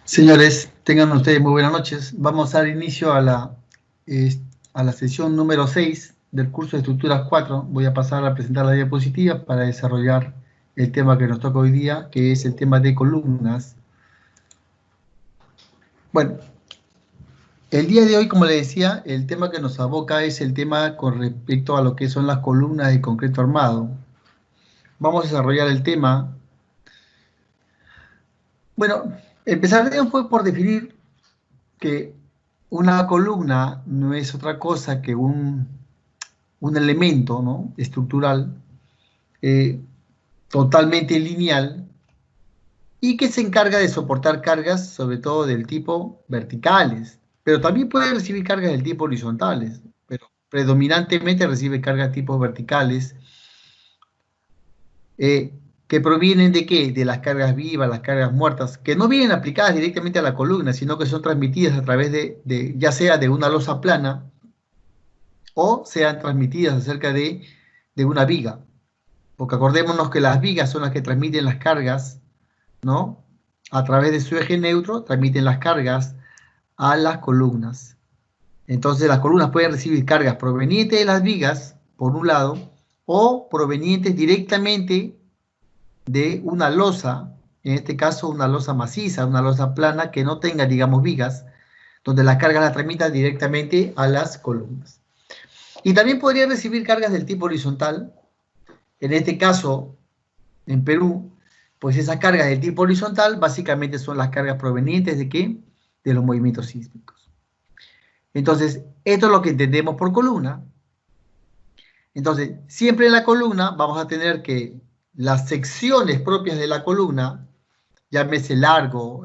Señores, tengan ustedes muy buenas noches. Vamos a dar inicio a la sesión número 6 del curso de Estructuras 4. Voy a pasar a presentar la diapositiva para desarrollar el tema que nos toca hoy día, que es el tema de columnas. Bueno, el día de hoy, como les decía, el tema que nos aboca es el tema con respecto a lo que son las columnas de concreto armado. Vamos a desarrollar el tema. Bueno, empezaremos por definir que una columna no es otra cosa que un elemento, ¿no?, estructural totalmente lineal y que se encarga de soportar cargas, sobre todo del tipo verticales, pero también puede recibir cargas del tipo horizontales, pero predominantemente recibe cargas tipo verticales, que provienen ¿de qué? De las cargas vivas, las cargas muertas, que no vienen aplicadas directamente a la columna, sino que son transmitidas a través ya sea de una losa plana, o sean transmitidas acerca de una viga. Porque acordémonos que las vigas son las que transmiten las cargas, ¿no? A través de su eje neutro, transmiten las cargas a las columnas. Entonces las columnas pueden recibir cargas provenientes de las vigas, por un lado, o provenientes directamente de una losa, en este caso una losa maciza, una losa plana que no tenga, digamos, vigas, donde las cargas las transmitan directamente a las columnas. Y también podría recibir cargas del tipo horizontal. En este caso, en Perú, pues esas cargas del tipo horizontal básicamente son las cargas provenientes ¿de qué? De los movimientos sísmicos. Entonces, esto es lo que entendemos por columna. Entonces, siempre en la columna vamos a tener que las secciones propias de la columna, llámese el ancho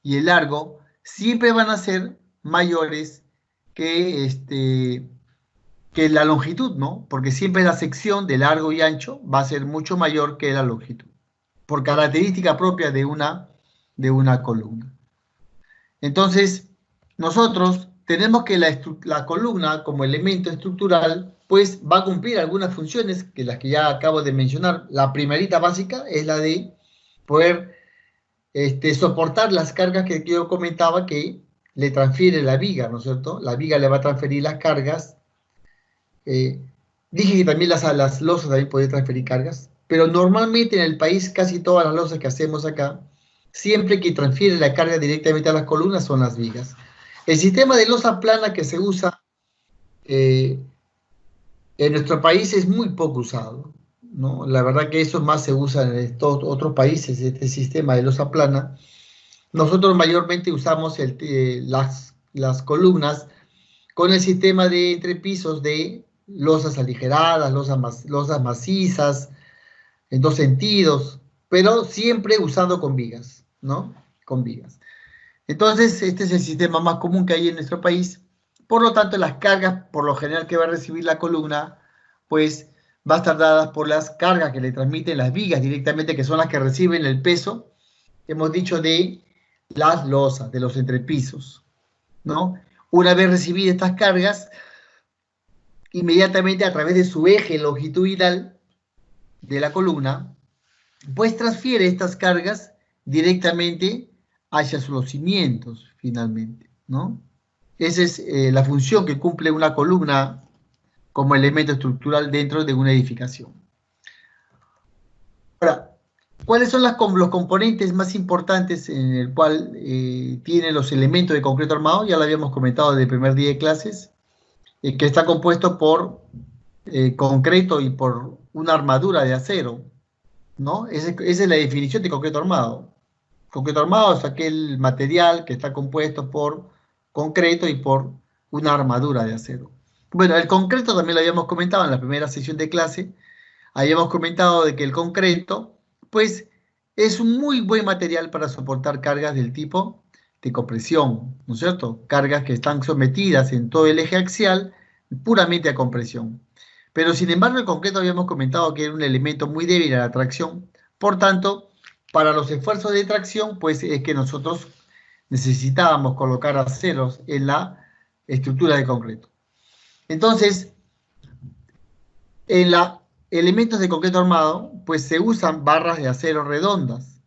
y el largo, siempre van a ser mayores que la longitud, ¿no? Porque siempre la sección de largo y ancho va a ser mucho mayor que la longitud, por característica propia de una columna. Entonces, nosotros tenemos que la columna como elemento estructural, pues va a cumplir algunas funciones, que las que ya acabo de mencionar. La primerita básica es la de poder soportar las cargas que yo comentaba que le transfiere la viga, ¿no es cierto? La viga le va a transferir las cargas. Dije que también las losas también pueden transferir cargas, pero normalmente en el país casi todas las losas que hacemos acá, siempre que transfiere la carga directamente a las columnas son las vigas. El sistema de losa plana que se usa en nuestro país es muy poco usado, ¿no? La verdad que eso más se usa en todos otros países, este sistema de losa plana. Nosotros mayormente usamos las columnas con el sistema de entrepisos de losas aligeradas, losas macizas, en dos sentidos, pero siempre usando con vigas, ¿no? Con vigas. Entonces, este es el sistema más común que hay en nuestro país. Por lo tanto, las cargas, por lo general, que va a recibir la columna, pues va a estar dadas por las cargas que le transmiten las vigas directamente, que son las que reciben el peso, hemos dicho, de las losas, de los entrepisos, ¿no? Una vez recibidas estas cargas, inmediatamente a través de su eje longitudinal de la columna, pues transfiere estas cargas directamente hacia los cimientos, finalmente, ¿no? Esa es la función que cumple una columna como elemento estructural dentro de una edificación. Ahora, ¿cuáles son los componentes más importantes en el cual tienen los elementos de concreto armado? Ya lo habíamos comentado desde el primer día de clases, que está compuesto por concreto y por una armadura de acero, ¿no? Esa es la definición de concreto armado. Concreto armado es aquel material que está compuesto por concreto y por una armadura de acero. Bueno, el concreto también lo habíamos comentado en la primera sesión de clase. Habíamos comentado de que el concreto, pues, es un muy buen material para soportar cargas del tipo de compresión, ¿no es cierto? Cargas que están sometidas en todo el eje axial puramente a compresión. Pero sin embargo, el concreto habíamos comentado que era un elemento muy débil a la tracción. Por tanto, para los esfuerzos de tracción, pues es que nosotros necesitábamos colocar aceros en la estructura de concreto. Entonces, en los elementos de concreto armado, pues se usan barras de acero redondas,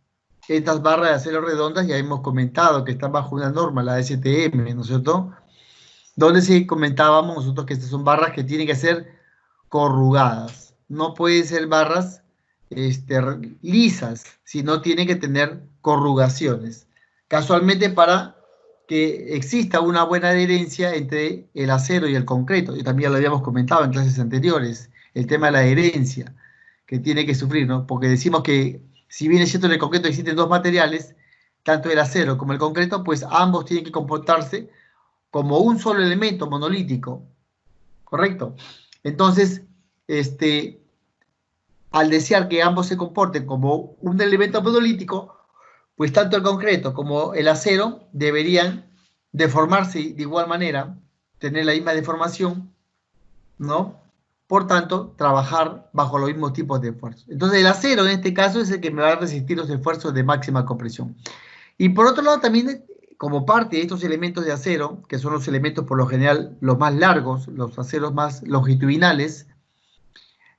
Estas barras de acero redondas ya hemos comentado que están bajo una norma, la STM, ¿no es cierto? Donde sí comentábamos nosotros que estas son barras que tienen que ser corrugadas. No pueden ser barras lisas, sino tienen que tener corrugaciones. Casualmente para que exista una buena adherencia entre el acero y el concreto. Y también lo habíamos comentado en clases anteriores, el tema de la adherencia que tiene que sufrir, ¿no? Porque decimos que si bien es cierto en el concreto existen dos materiales, tanto el acero como el concreto, pues ambos tienen que comportarse como un solo elemento monolítico, ¿correcto? Entonces, al desear que ambos se comporten como un elemento monolítico, pues tanto el concreto como el acero deberían deformarse de igual manera, tener la misma deformación, ¿no? Por tanto, trabajar bajo los mismos tipos de esfuerzos. Entonces, el acero en este caso es el que me va a resistir los esfuerzos de máxima compresión. Y por otro lado, también como parte de estos elementos de acero, que son los elementos por lo general los más largos, los aceros más longitudinales,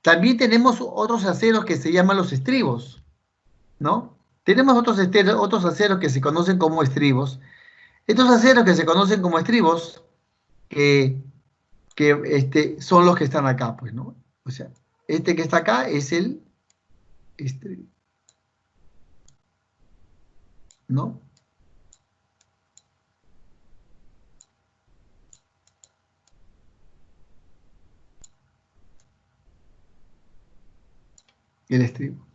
también tenemos otros aceros que se llaman los estribos, ¿no? Tenemos otros aceros que se conocen como estribos. Estos aceros que se conocen como estribos, que son los que están acá, pues, ¿no? O sea, este que está acá es el estribo, ¿no? El estribo.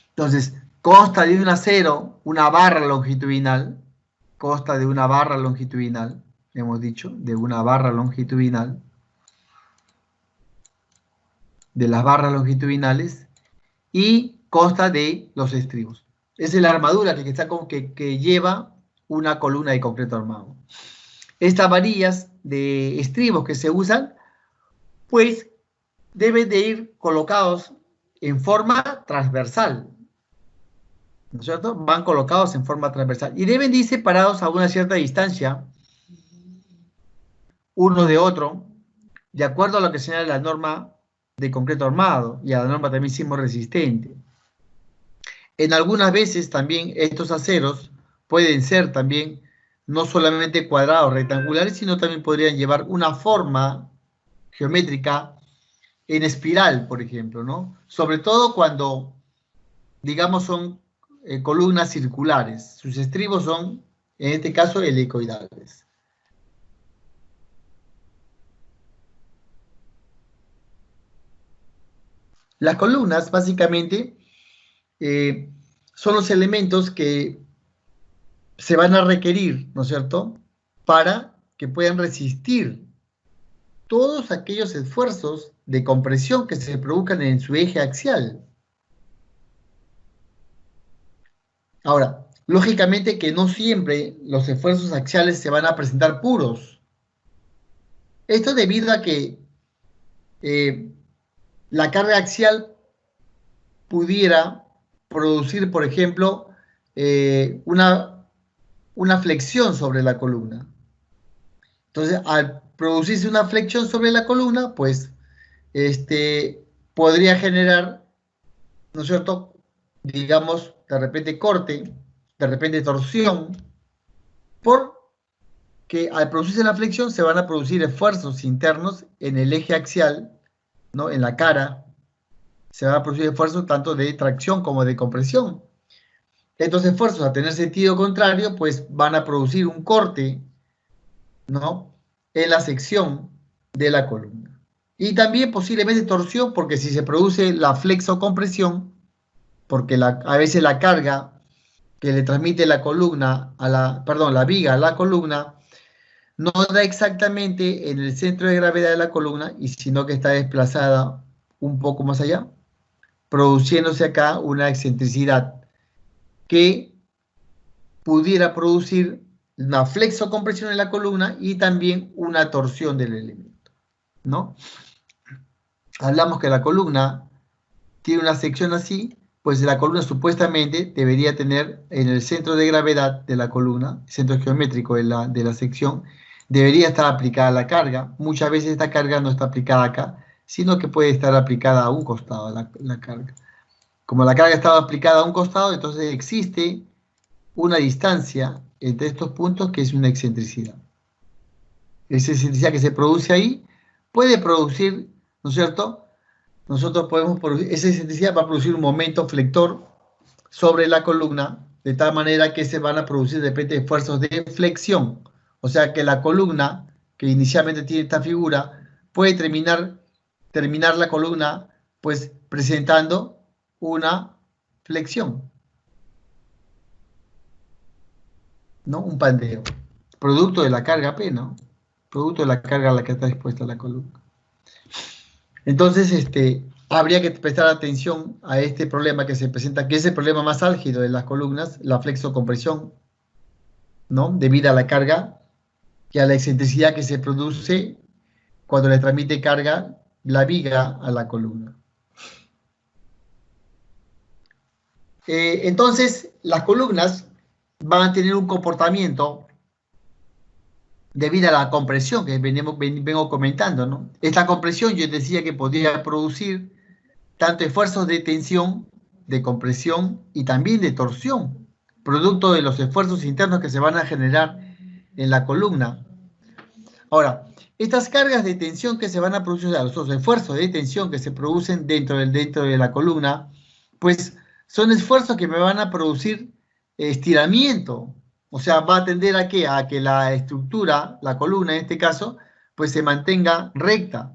Entonces, consta de un acero, una barra longitudinal, consta de una barra longitudinal, hemos dicho, de una barra longitudinal, de las barras longitudinales, y consta de los estribos. Es la armadura que lleva una columna de concreto armado. Estas varillas de estribos que se usan, pues deben de ir colocados en forma transversal, ¿no es cierto? Van colocados en forma transversal y deben de ir separados a una cierta distancia, uno de otro, de acuerdo a lo que señala la norma de concreto armado y a la norma también sismo resistente. En algunas veces también estos aceros pueden ser también no solamente cuadrados, rectangulares, sino también podrían llevar una forma geométrica en espiral, por ejemplo, ¿no? Sobre todo cuando, digamos, son columnas circulares. Sus estribos son, en este caso, helicoidales. Las columnas, básicamente, son los elementos que se van a requerir, ¿no es cierto?, para que puedan resistir todos aquellos esfuerzos de compresión que se produzcan en su eje axial. Ahora, lógicamente que no siempre los esfuerzos axiales se van a presentar puros. Esto debido a que la carga axial pudiera producir, por ejemplo, una flexión sobre la columna. Entonces, al producirse una flexión sobre la columna, pues, podría generar, ¿no es cierto?, digamos, de repente corte, de repente torsión, porque al producirse la flexión se van a producir esfuerzos internos en el eje axial, ¿no?, en la cara, se van a producir esfuerzos tanto de tracción como de compresión. Estos esfuerzos, a tener sentido contrario, pues van a producir un corte, ¿no?, en la sección de la columna. Y también posiblemente torsión, porque si se produce la flexocompresión, porque a veces la carga que le transmite la columna la viga a la columna, no da exactamente en el centro de gravedad de la columna, y sino que está desplazada un poco más allá, produciéndose acá una excentricidad que pudiera producir una flexocompresión en la columna y también una torsión del elemento, ¿no? Hablamos que la columna tiene una sección así, pues la columna supuestamente debería tener en el centro de gravedad de la columna, centro geométrico de la sección, debería estar aplicada la carga. Muchas veces esta carga no está aplicada acá, sino que puede estar aplicada a un costado la carga. Como la carga estaba aplicada a un costado, entonces existe una distancia entre estos puntos que es una excentricidad. Esa excentricidad que se produce ahí puede producir, ¿no es cierto? Nosotros podemos producir, esa excentricidad va a producir un momento flector sobre la columna, de tal manera que se van a producir de repente esfuerzos de flexión. O sea que la columna, que inicialmente tiene esta figura, puede terminar la columna, pues presentando una flexión, ¿no? Un pandeo. Producto de la carga P, ¿no? Producto de la carga a la que está expuesta la columna. Entonces, habría que prestar atención a este problema que se presenta, que es el problema más álgido de las columnas, la flexocompresión, ¿no? Debido a la carga y a la excentricidad que se produce cuando le transmite carga la viga a la columna. Entonces, las columnas van a tener un comportamiento debido a la compresión que vengo comentando, ¿no? Esta compresión yo decía que podría producir tanto esfuerzos de tensión, de compresión y también de torsión, producto de los esfuerzos internos que se van a generar en la columna. Ahora, estas cargas de tensión que se van a producir, o sea, los esfuerzos de tensión que se producen dentro de la columna, pues son esfuerzos que me van a producir estiramiento. O sea, va a tender a qué? A que la estructura, la columna en este caso, pues se mantenga recta.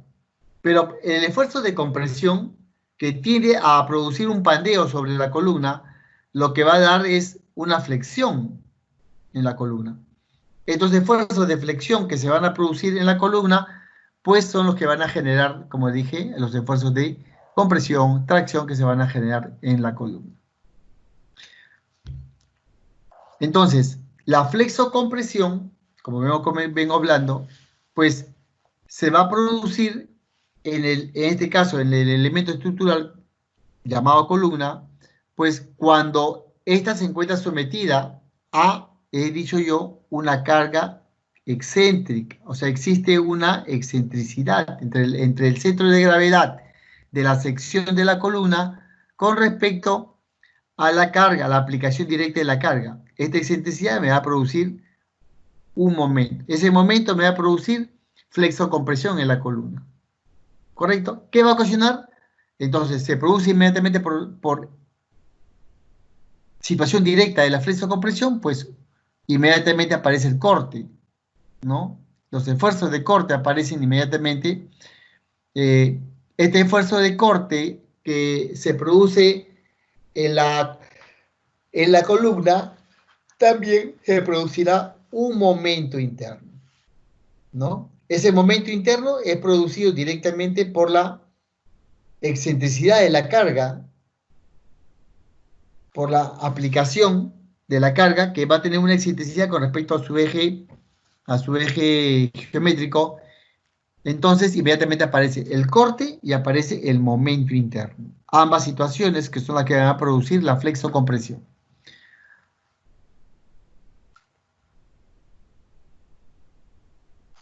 Pero el esfuerzo de compresión que tiende a producir un pandeo sobre la columna, lo que va a dar es una flexión en la columna. Estos esfuerzos de flexión que se van a producir en la columna, pues son los que van a generar, como dije, los esfuerzos de compresión, tracción que se van a generar en la columna. Entonces, la flexocompresión, como vengo hablando, pues se va a producir en este caso, en el elemento estructural llamado columna, pues cuando ésta se encuentra sometida a, he dicho yo, una carga excéntrica, o sea, existe una excentricidad entre el centro de gravedad de la sección de la columna con respecto a la carga, a la aplicación directa de la carga. Esta excentricidad me va a producir un momento. Ese momento me va a producir flexocompresión en la columna. ¿Correcto? ¿Qué va a ocasionar? Entonces, se produce inmediatamente por situación directa de la flexocompresión, pues inmediatamente aparece el corte, ¿no? Los esfuerzos de corte aparecen inmediatamente. Este esfuerzo de corte que se produce en la columna, también se producirá un momento interno, ¿no? Ese momento interno es producido directamente por la excentricidad de la carga, por la aplicación de la carga, que va a tener una excentricidad con respecto a su eje geométrico. Entonces, inmediatamente aparece el corte y aparece el momento interno. Ambas situaciones que son las que van a producir la flexocompresión.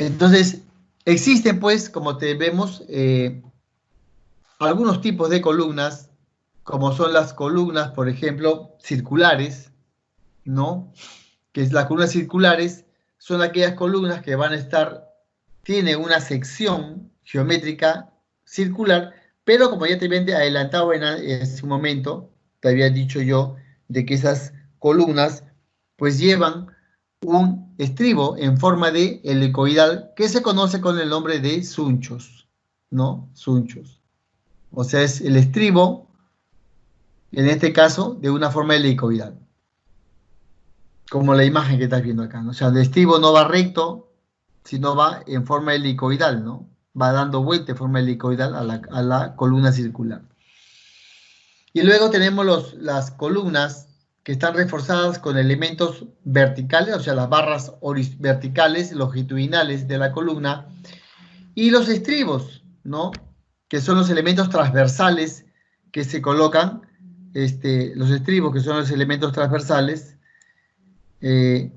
Entonces, existen, pues, como te vemos, algunos tipos de columnas, como son las columnas, por ejemplo, circulares, ¿no? Que es las columnas circulares son aquellas columnas que van a estar, tiene una sección geométrica circular, pero como ya te había adelantado en su momento, te había dicho yo, de que esas columnas pues llevan un estribo en forma de helicoidal que se conoce con el nombre de sunchos, ¿no? Sunchos. O sea, es el estribo, en este caso, de una forma helicoidal, como la imagen que estás viendo acá, ¿no? O sea, el estribo no va recto, sino va en forma helicoidal, ¿no? Va dando vuelta en forma helicoidal a la columna circular. Y luego tenemos las columnas que están reforzadas con elementos verticales, o sea, las barras verticales, longitudinales de la columna, y los estribos, ¿no? Que son los elementos transversales que se colocan, los estribos, que son los elementos transversales, eh,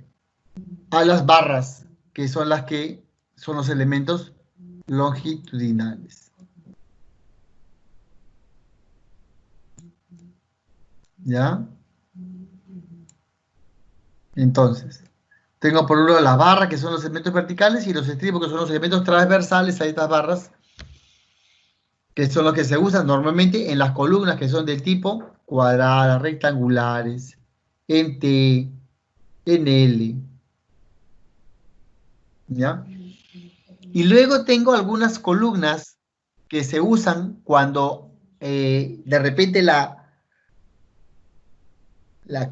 a las barras, que son las que son los elementos longitudinales. ¿ya? Entonces, tengo por un lado las barras, que son los elementos verticales, y los estribos, que son los elementos transversales a estas barras, que son los que se usan normalmente en las columnas que son del tipo cuadradas, rectangulares, en T, en L, ¿ya? Y luego tengo algunas columnas que se usan cuando de repente la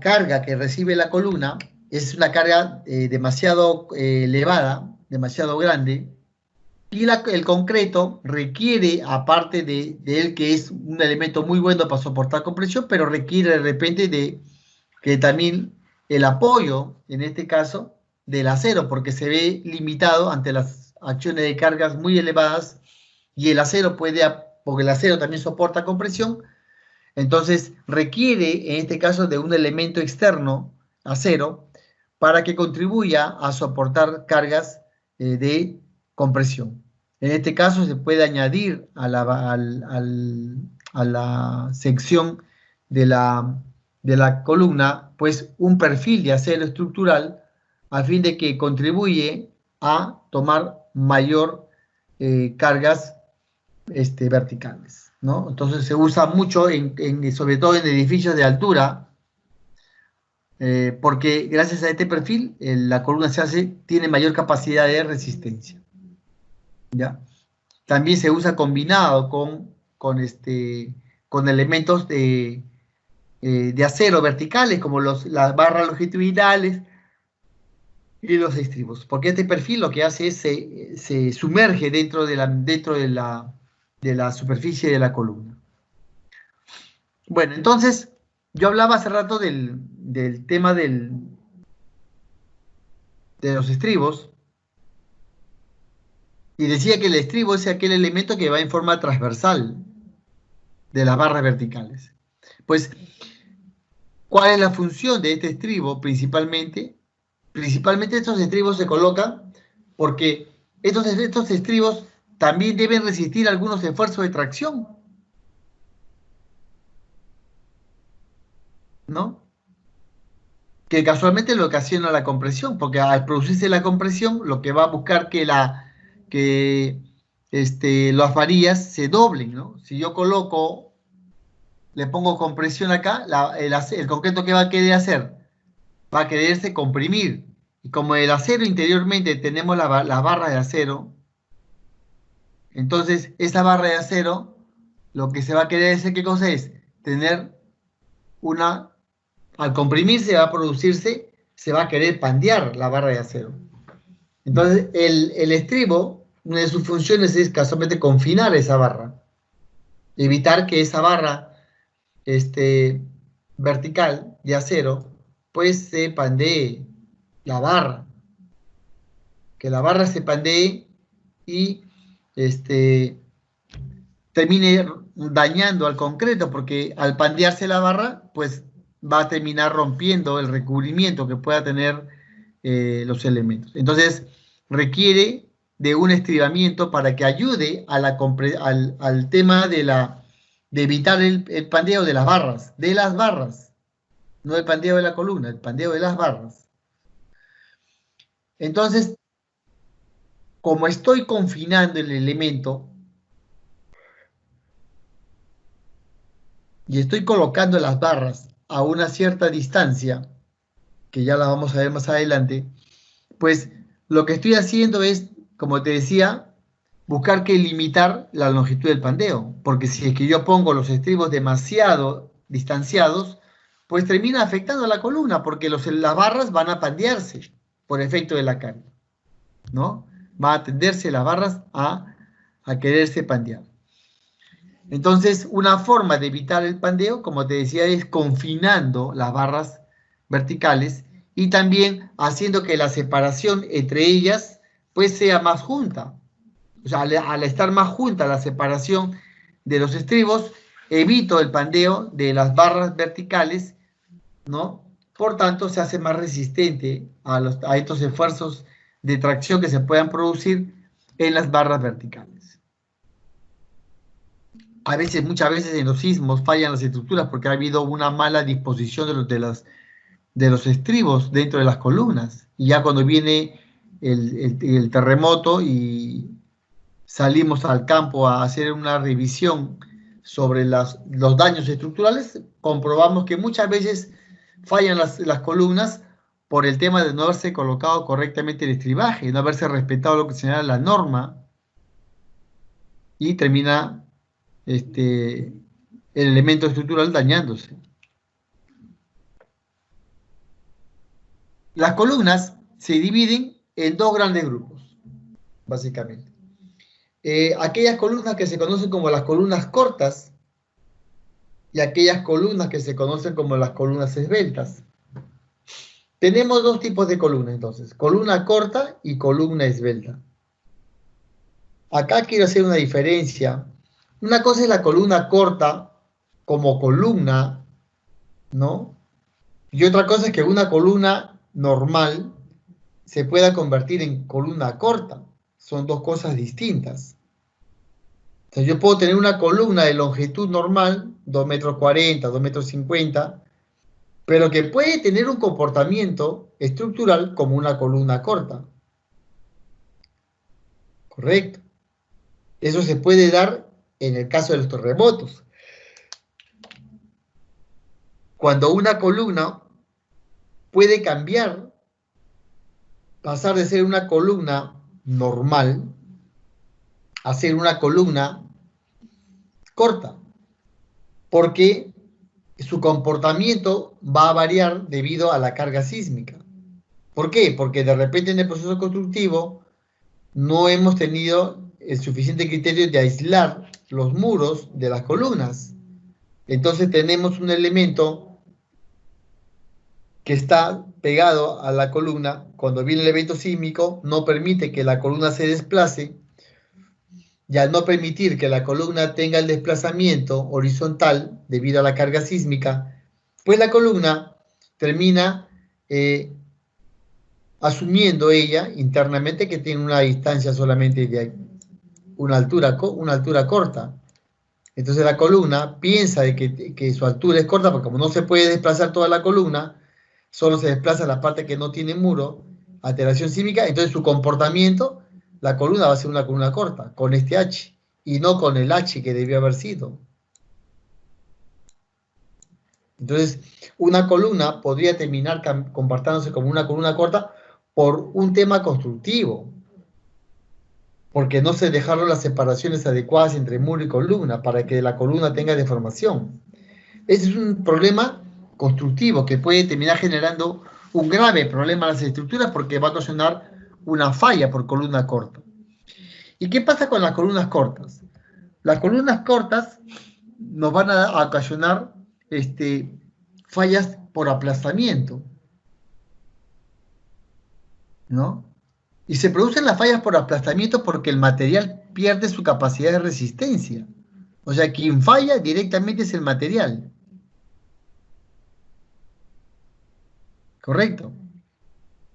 carga que recibe la columna es una carga demasiado elevada, demasiado grande, y el concreto requiere, aparte de él, que es un elemento muy bueno para soportar compresión, pero requiere de repente de que también el apoyo, en este caso, del acero, porque se ve limitado ante las acciones de cargas muy elevadas, y el acero puede, porque el acero también soporta compresión, entonces requiere, en este caso, de un elemento externo, acero, para que contribuya a soportar cargas de compresión. En este caso se puede añadir a la sección de la columna, pues un perfil de acero estructural a fin de que contribuye a tomar mayor cargas verticales, ¿no? Entonces se usa mucho, sobre todo en edificios de altura, porque gracias a este perfil la columna tiene mayor capacidad de resistencia, ¿ya? También se usa combinado con elementos de acero verticales, como las barras longitudinales y los estribos, porque este perfil lo que hace es se sumerge de la superficie de la columna. Bueno, entonces, yo hablaba hace rato del tema de los estribos, y decía que el estribo es aquel elemento que va en forma transversal de las barras verticales. Pues, ¿cuál es la función de este estribo principalmente? Principalmente estos estribos se colocan porque estos estribos también deben resistir algunos esfuerzos de tracción, ¿no? Que casualmente lo ocasiona la compresión, porque al producirse la compresión, lo que va a buscar que las varillas se doblen, ¿no? Si yo le pongo compresión acá, el concreto que va a querer hacer, va a quererse comprimir. Y como el acero interiormente tenemos la barra de acero, entonces esa barra de acero, lo que se va a querer hacer, ¿qué cosa es? Tener al comprimirse va a producirse, se va a querer pandear la barra de acero. Entonces, el estribo, una de sus funciones es casualmente confinar esa barra, evitar que esa barra vertical de acero, pues se pandee la barra, que la barra se pandee y termine dañando al concreto, porque al pandearse la barra, pues va a terminar rompiendo el recubrimiento que pueda tener los elementos. Entonces, requiere de un estribamiento para que ayude al tema de evitar el pandeo de las barras, no el pandeo de la columna, el pandeo de las barras. Entonces, como estoy confinando el elemento y estoy colocando las barras a una cierta distancia, que ya la vamos a ver más adelante, pues lo que estoy haciendo es, como te decía, buscar que limitar la longitud del pandeo, porque si es que yo pongo los estribos demasiado distanciados, pues termina afectando a la columna, porque las barras van a pandearse por efecto de la carga, ¿no? Va a tenderse las barras a quererse pandear. Entonces, una forma de evitar el pandeo, como te decía, es confinando las barras verticales y también haciendo que la separación entre ellas pues sea más junta. O sea, al estar más junta la separación de los estribos, evito el pandeo de las barras verticales, ¿no? Por tanto, se hace más resistente a estos esfuerzos de tracción que se puedan producir en las barras verticales. A veces, muchas veces en los sismos fallan las estructuras porque ha habido una mala disposición de los estribos dentro de las columnas. Y ya cuando viene el terremoto y salimos al campo a hacer una revisión sobre los daños estructurales, comprobamos que muchas veces fallan las columnas por el tema de no haberse colocado correctamente el estribaje, no haberse respetado lo que señala la norma, y termina el elemento estructural dañándose. Las columnas se dividen en dos grandes grupos, básicamente. Aquellas columnas que se conocen como las columnas cortas y aquellas columnas que se conocen como las columnas esbeltas. Tenemos dos tipos de columnas, entonces, columna corta y columna esbelta. Acá quiero hacer una diferencia. Una cosa es la columna corta como columna, ¿no? Y otra cosa es que una columna normal se pueda convertir en columna corta. Son dos cosas distintas. Entonces yo puedo tener una columna de longitud normal, 2,40 m, 2,50 m, pero que puede tener un comportamiento estructural como una columna corta. Correcto. Eso se puede dar en el caso de los terremotos. Cuando una columna puede cambiar, pasar de ser una columna normal a ser una columna corta, porque su comportamiento va a variar debido a la carga sísmica. ¿Por qué? Porque de repente en el proceso constructivo no hemos tenido el suficiente criterio de aislar los muros de las columnas. Entonces tenemos un elemento que está pegado a la columna. Cuando viene el evento sísmico, no permite que la columna se desplace, y al no permitir que la columna tenga el desplazamiento horizontal debido a la carga sísmica, pues la columna termina asumiendo ella internamente que tiene una distancia solamente de una altura corta. Entonces la columna piensa de que su altura es corta, porque como no se puede desplazar toda la columna, solo se desplaza la parte que no tiene muro, alteración sísmica, entonces su comportamiento, la columna va a ser una columna corta, con este H, y no con el H que debió haber sido. Entonces, una columna podría terminar comportándose como una columna corta por un tema constructivo, porque no se dejaron las separaciones adecuadas entre muro y columna para que la columna tenga deformación. Ese es un problema constructivo que puede terminar generando un grave problema a las estructuras porque va a ocasionar una falla por columna corta. ¿Y qué pasa con las columnas cortas? Las columnas cortas nos van a ocasionar fallas por aplastamiento, ¿no? Y se producen las fallas por aplastamiento porque el material pierde su capacidad de resistencia. O sea, quien falla directamente es el material. ¿Correcto?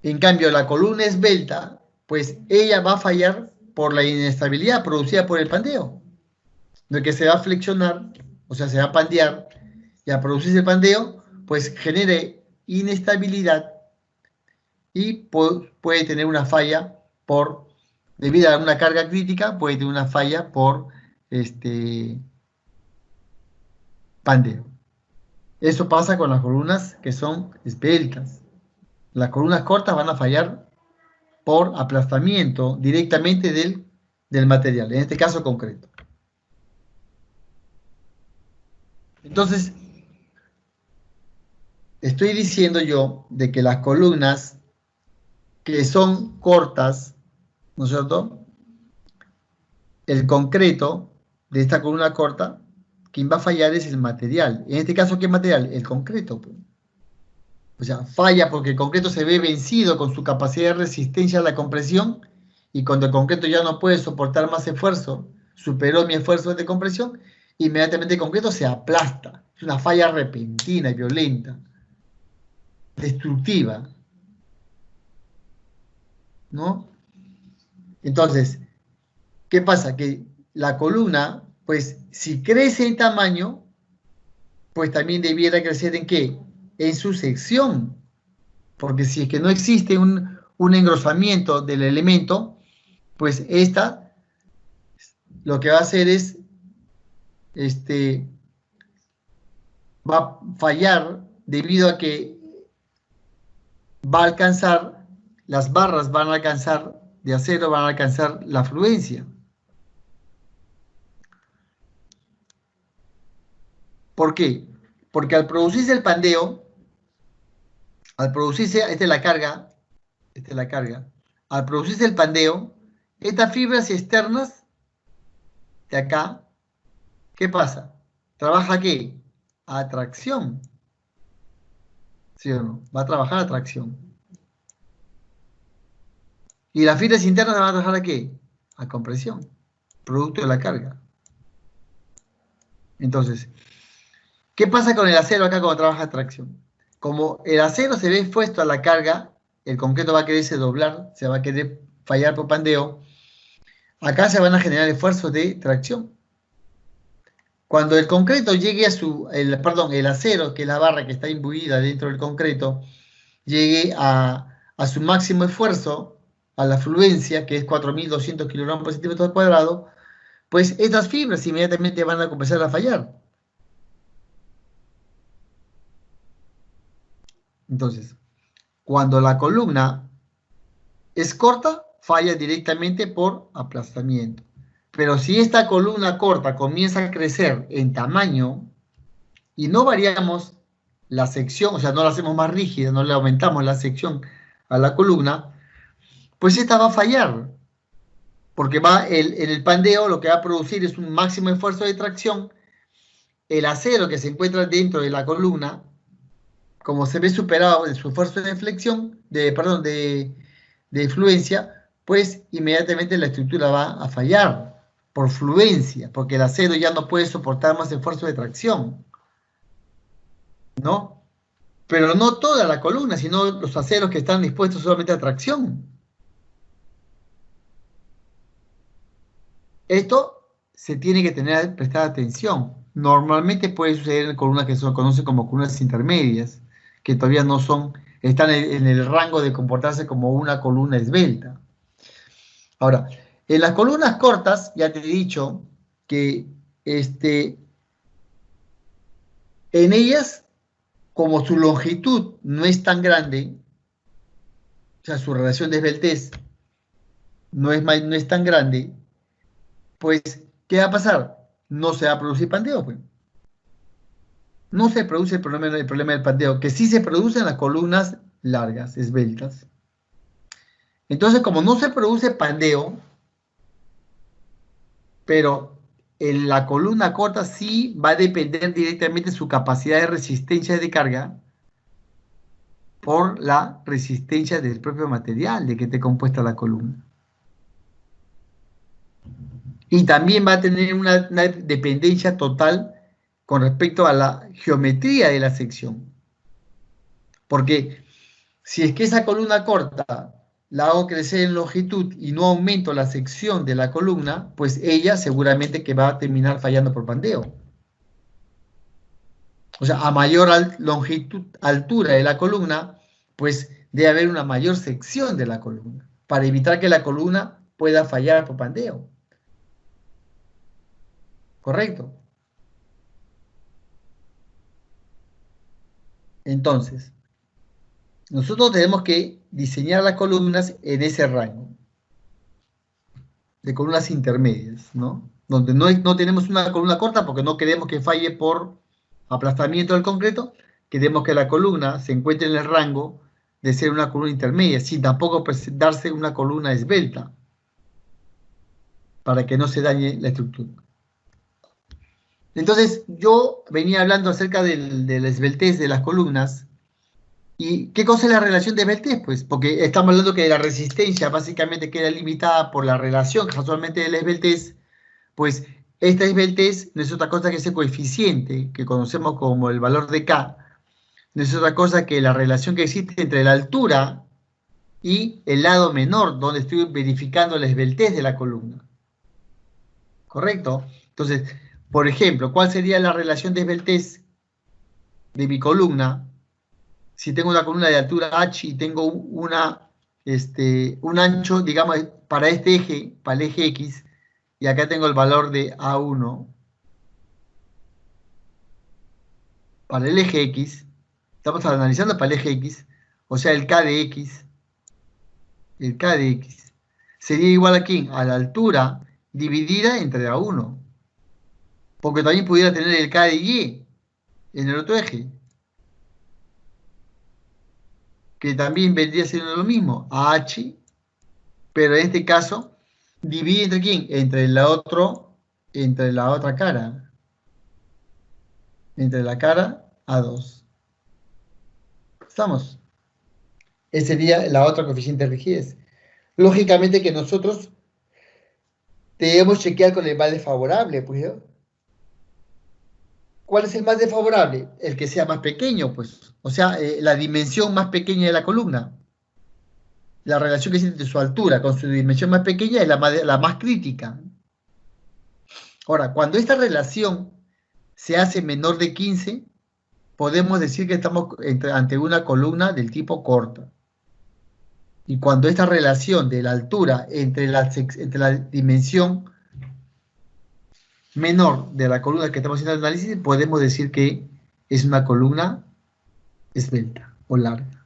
En cambio, la columna esbelta, pues ella va a fallar por la inestabilidad producida por el pandeo, de que se va a flexionar, o sea, se va a pandear, y al producirse el pandeo, pues genere inestabilidad y puede tener una falla debido a una carga crítica, puede tener una falla por pandeo. Eso pasa con las columnas que son esbeltas. Las columnas cortas van a fallar por aplastamiento directamente del material, en este caso concreto. Entonces, estoy diciendo yo de que las columnas que son cortas, ¿no es cierto? El concreto de esta columna corta, quien va a fallar es el material. En este caso, ¿qué material? El concreto. O sea, falla porque el concreto se ve vencido con su capacidad de resistencia a la compresión, y cuando el concreto ya no puede soportar más esfuerzo, superó mi esfuerzo de compresión, inmediatamente el concreto se aplasta. Es una falla repentina y violenta, destructiva, ¿no? Entonces, ¿qué pasa? Que la columna Pues si crece en tamaño, pues también debiera crecer ¿en qué? En su sección. Porque si es que no existe un engrosamiento del elemento, pues esta lo que va a hacer es, va a fallar debido a que va a alcanzar, las barras van a alcanzar, de acero van a alcanzar la fluencia. ¿Por qué? Porque al producirse el pandeo, al producirse, esta es la carga, al producirse el pandeo, estas fibras externas de acá, ¿qué pasa? ¿Trabaja qué? Atracción, ¿sí o no? Va a trabajar atracción. Y las fibras internas van a trabajar a qué? A compresión, producto de la carga. Entonces, ¿qué pasa con el acero acá cuando trabaja tracción? Como el acero se ve expuesto a la carga, el concreto va a quererse doblar, se va a querer fallar por pandeo, acá se van a generar esfuerzos de tracción. Cuando el concreto llegue a el acero, que es la barra que está imbuida dentro del concreto, llegue a su máximo esfuerzo, a la fluencia, que es 4.200 kilogramos por centímetro cuadrado, pues estas fibras inmediatamente van a comenzar a fallar. Entonces, cuando la columna es corta, falla directamente por aplastamiento. Pero si esta columna corta comienza a crecer en tamaño y no variamos la sección, o sea, no la hacemos más rígida, no le aumentamos la sección a la columna, pues esta va a fallar, porque en el pandeo lo que va a producir es un máximo esfuerzo de tracción, el acero que se encuentra dentro de la columna, como se ve superado en su esfuerzo de flexión, perdón, de fluencia, pues inmediatamente la estructura va a fallar por fluencia, porque el acero ya no puede soportar más esfuerzo de tracción, ¿no? Pero no toda la columna, sino los aceros que están dispuestos solamente a tracción. Esto se tiene que prestar atención. Normalmente puede suceder en columnas que se conocen como columnas intermedias, que todavía no son, están en el rango de comportarse como una columna esbelta. Ahora, en las columnas cortas, ya te he dicho que en ellas, como su longitud no es tan grande, o sea, su relación de esbeltez no es tan grande, pues, ¿qué va a pasar? No se va a producir pandeo, pues. No se produce el problema del pandeo, que sí se produce en las columnas largas, esbeltas. Entonces, como no se produce pandeo, pero en la columna corta sí va a depender directamente su capacidad de resistencia de carga por la resistencia del propio material de que esté compuesta la columna. Y también va a tener una dependencia total con respecto a la geometría de la sección. Porque si es que esa columna corta la hago crecer en longitud y no aumento la sección de la columna, pues ella seguramente que va a terminar fallando por pandeo. O sea, a mayor longitud, altura de la columna, pues debe haber una mayor sección de la columna, para evitar que la columna pueda fallar por pandeo. ¿Correcto? Entonces, nosotros tenemos que diseñar las columnas en ese rango de columnas intermedias, ¿no? Donde no tenemos una columna corta porque no queremos que falle por aplastamiento del concreto, queremos que la columna se encuentre en el rango de ser una columna intermedia, sin tampoco darse una columna esbelta, para que no se dañe la estructura. Entonces, yo venía hablando acerca de la esbeltez de las columnas. ¿Y qué cosa es la relación de esbeltez? Pues porque estamos hablando que la resistencia básicamente queda limitada por la relación casualmente de la esbeltez, pues esta esbeltez no es otra cosa que ese coeficiente que conocemos como el valor de K, no es otra cosa que la relación que existe entre la altura y el lado menor, donde estoy verificando la esbeltez de la columna. ¿Correcto? Entonces, por ejemplo, ¿cuál sería la relación de esbeltez de mi columna? Si tengo una columna de altura h y tengo un ancho, digamos, para este eje, para el eje X, y acá tengo el valor de A1, para el eje X, estamos analizando para el eje X, o sea, el K de X, sería igual aquí a la altura dividida entre A1, porque también pudiera tener el K de Y en el otro eje, que también vendría siendo lo mismo, AH, pero en este caso, divide entre quién, entre la otra cara, entre la cara A2. ¿Estamos? Ese sería la otra coeficiente de rigidez. Lógicamente que nosotros debemos chequear con el más desfavorable, pues, ¿no? ¿Cuál es el más desfavorable? El que sea más pequeño, pues. O sea, la dimensión más pequeña de la columna. La relación que existe entre su altura con su dimensión más pequeña es la más crítica. Ahora, cuando esta relación se hace menor de 15, podemos decir que estamos ante una columna del tipo corta. Y cuando esta relación de la altura entre la dimensión menor de la columna que estamos haciendo el análisis, podemos decir que es una columna esbelta o larga.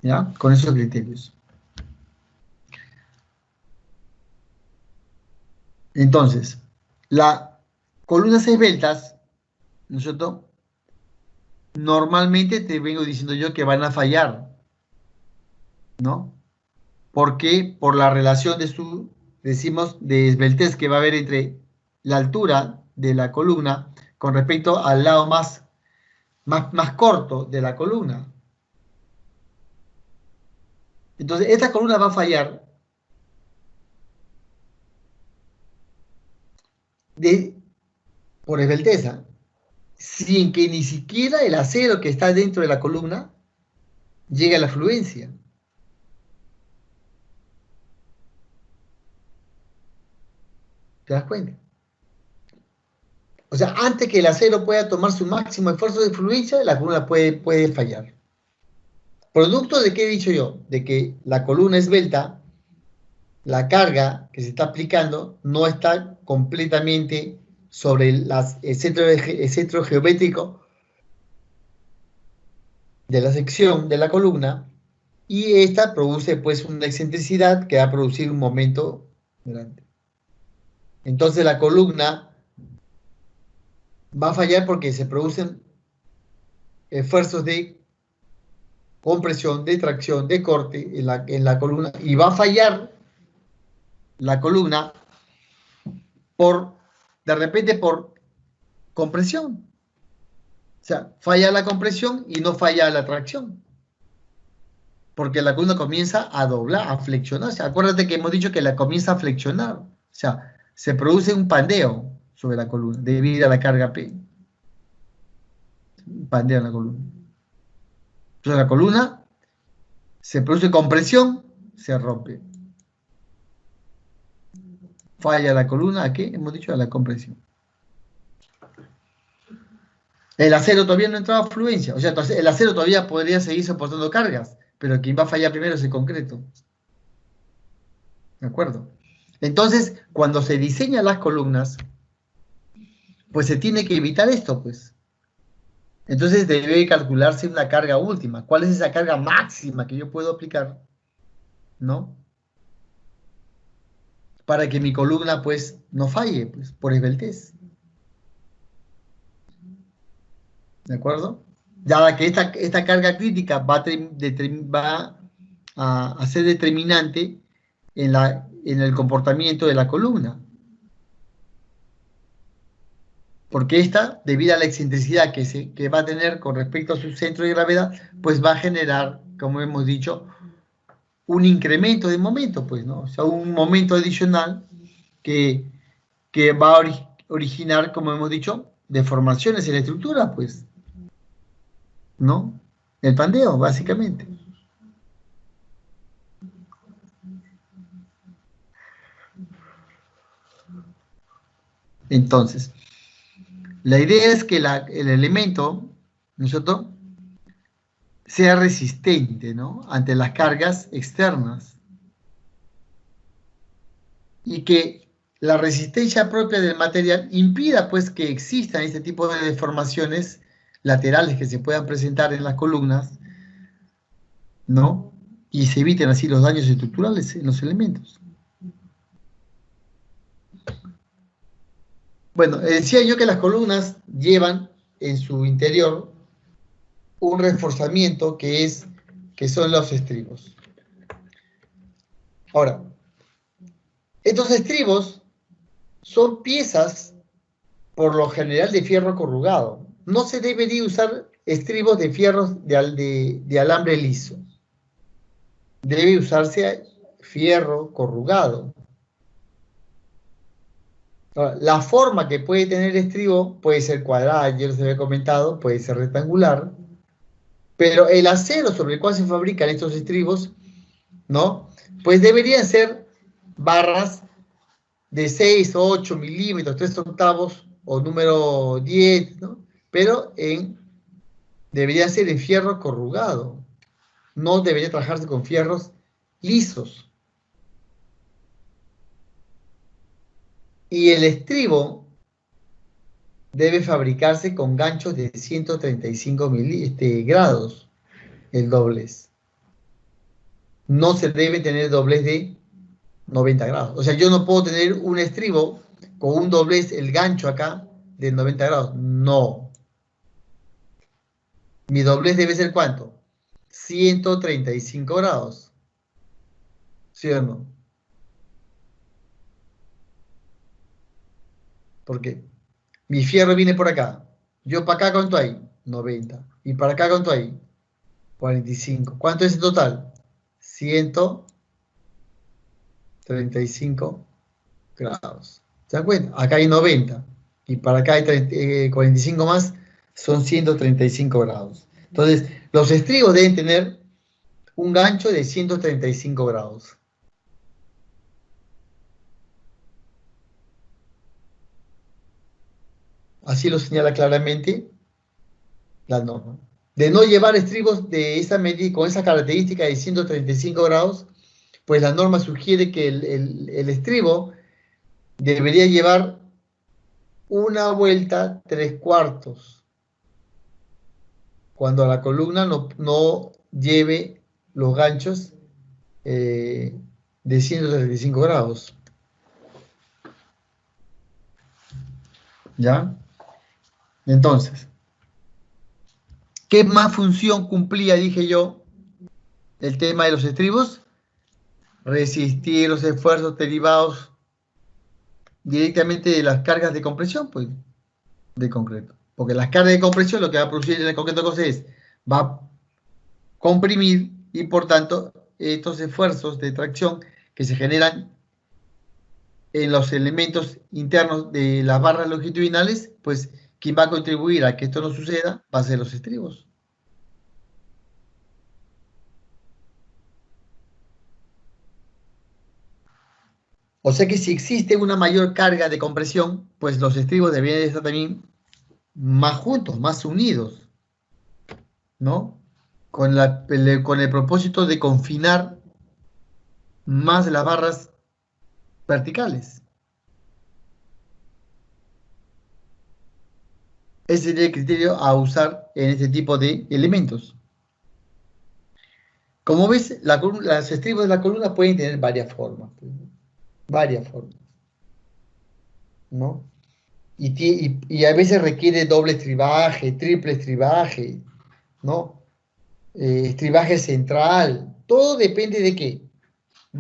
¿Ya? Con esos criterios. Entonces, las columnas esbeltas, ¿no es cierto? Normalmente te vengo diciendo yo que van a fallar, ¿no? ¿Por qué? Por la relación decimos, de esbeltez que va a haber entre la altura de la columna con respecto al lado más corto de la columna. Entonces, esta columna va a fallar por esbelteza, sin que ni siquiera el acero que está dentro de la columna llegue a la fluencia. ¿Te das cuenta? O sea, antes que el acero pueda tomar su máximo esfuerzo de fluencia, la columna puede fallar. ¿Producto de qué he dicho yo? De que la columna esbelta, la carga que se está aplicando no está completamente sobre el centro geométrico de la sección de la columna, y esta produce pues una excentricidad que va a producir un momento grande. Entonces la columna va a fallar porque se producen esfuerzos de compresión, de tracción, de corte en la columna, y va a fallar la columna de repente por compresión. O sea, falla la compresión y no falla la tracción, porque la columna comienza a doblar, a flexionarse. Acuérdate que hemos dicho que la comienza a flexionar. O sea, se produce un pandeo sobre la columna debido a la carga P. Un pandeo en la columna. Entonces la columna se produce compresión, se rompe. Falla la columna, ¿a qué? Hemos dicho a la compresión. El acero todavía no entraba a fluencia, o sea, entonces el acero todavía podría seguir soportando cargas, pero quien va a fallar primero es el concreto. ¿De acuerdo? Entonces, cuando se diseñan las columnas, pues se tiene que evitar esto, pues. Entonces debe calcularse una carga última. ¿Cuál es esa carga máxima que yo puedo aplicar? ¿No? Para que mi columna, pues, no falle, pues, por esbeltez. ¿De acuerdo? Ya que esta carga crítica va a ser determinante en el comportamiento de la columna. Porque esta, debido a la excentricidad que va a tener con respecto a su centro de gravedad, pues va a generar, como hemos dicho, un incremento de momento, pues, ¿no? O sea, un momento adicional que, que va a originar, como hemos dicho, deformaciones en la estructura, pues, ¿no? El pandeo, básicamente. Entonces, la idea es que el elemento, ¿no es cierto?, sea resistente, ¿no?, ante las cargas externas. Y que la resistencia propia del material impida, pues, que existan este tipo de deformaciones laterales que se puedan presentar en las columnas, ¿no? Y se eviten así los daños estructurales en los elementos. Bueno, decía yo que las columnas llevan en su interior un reforzamiento que son los estribos. Ahora, estos estribos son piezas por lo general de fierro corrugado. No se debería usar estribos de fierros de alambre liso. Debe usarse fierro corrugado. Ahora, la forma que puede tener el estribo puede ser cuadrada, ya les había comentado, puede ser rectangular, pero el acero sobre el cual se fabrican estos estribos, ¿no?, pues deberían ser barras de 6 o 8 milímetros, 3 octavos o número 10, ¿no? Pero debería ser en fierro corrugado. No debería trabajarse con fierros lisos. Y el estribo debe fabricarse con ganchos de 135 grados, el doblez. No se debe tener doblez de 90 grados. O sea, yo no puedo tener un estribo con un doblez, el gancho acá, de 90 grados. No. Mi doblez debe ser ¿cuánto? 135 grados. ¿Sí o no? Porque mi fierro viene por acá. Yo para acá, ¿cuánto hay? 90. Y para acá, ¿cuánto hay? 45. ¿Cuánto es el total? 135 grados. ¿Se dan cuenta? Acá hay 90. Y para acá hay 45 más, son 135 grados. Entonces, los estribos deben tener un gancho de 135 grados. Así lo señala claramente la norma. De no llevar estribos de esa medida, con esa característica de 135 grados, pues la norma sugiere que el estribo debería llevar una vuelta 3/4, cuando la columna no lleve los ganchos de 135 grados. ¿Ya? Entonces, ¿qué más función cumplía, dije yo, el tema de los estribos? Resistir los esfuerzos derivados directamente de las cargas de compresión, pues, de concreto. Porque las cargas de compresión lo que va a producir en el concreto es, va a comprimir y por tanto estos esfuerzos de tracción que se generan en los elementos internos de las barras longitudinales, pues quien va a contribuir a que esto no suceda va a ser los estribos. O sea que si existe una mayor carga de compresión, pues los estribos deberían estar también más juntos, más unidos, ¿no? Con el propósito de confinar más las barras verticales. Ese sería el criterio a usar en este tipo de elementos. Como ves, los estribos de la columna pueden tener varias formas, ¿no? Y a veces requiere doble estribaje, triple estribaje, ¿no? Estribaje central, todo depende de qué.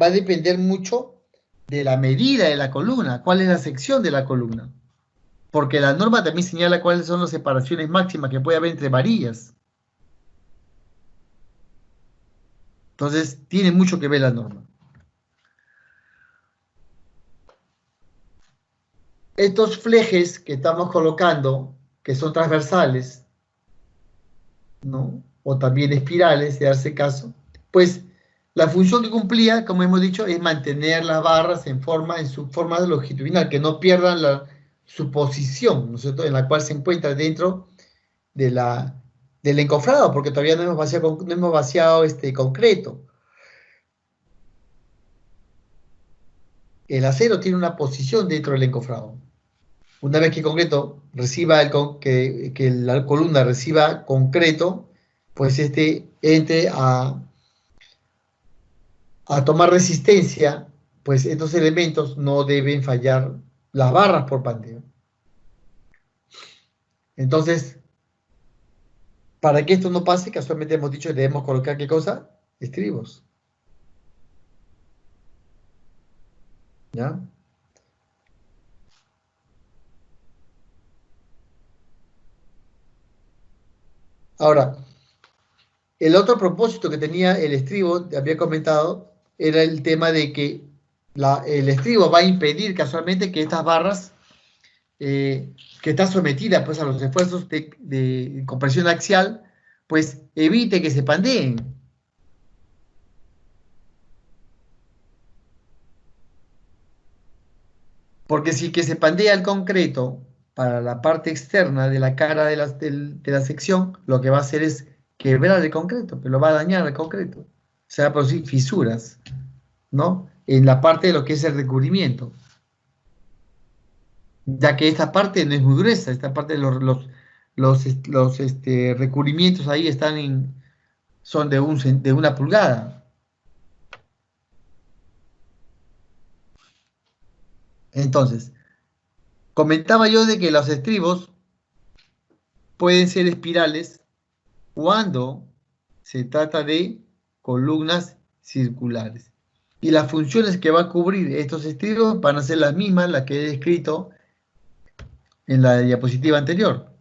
Va a depender mucho de la medida de la columna, cuál es la sección de la columna. Porque la norma también señala cuáles son las separaciones máximas que puede haber entre varillas. Entonces, tiene mucho que ver la norma. Estos flejes que estamos colocando, que son transversales, ¿no?, o también espirales, de darse caso, pues la función que cumplía, como hemos dicho, es mantener las barras en su forma longitudinal, que no pierdan su posición, ¿no es cierto?, en la cual se encuentra dentro de del encofrado, porque todavía no hemos vaciado, no hemos vaciado este concreto. El acero tiene una posición dentro del encofrado. Una vez que el concreto reciba que la columna reciba concreto, pues este entre a tomar resistencia, pues estos elementos no deben fallar las barras por pandeo. Entonces, para que esto no pase, casualmente hemos dicho que debemos colocar, ¿qué cosa? Estribos. ¿Ya? Ahora, el otro propósito que tenía el estribo, había comentado, era el tema de que el estribo va a impedir casualmente que estas barras, que está sometida pues, a los esfuerzos de compresión axial, pues evite que se pandeen. Porque si que se pandea el concreto para la parte externa de la cara de la sección, lo que va a hacer es quebrar el concreto, pero lo va a dañar el concreto. Se va a producir fisuras, ¿no? En la parte de lo que es el recubrimiento. Ya que esta parte no es muy gruesa, esta parte de los recubrimientos ahí son de 1 pulgada. Entonces, comentaba yo de que los estribos pueden ser espirales cuando se trata de columnas circulares. Y las funciones que va a cubrir estos estribos van a ser las mismas, las que he descrito en la diapositiva anterior.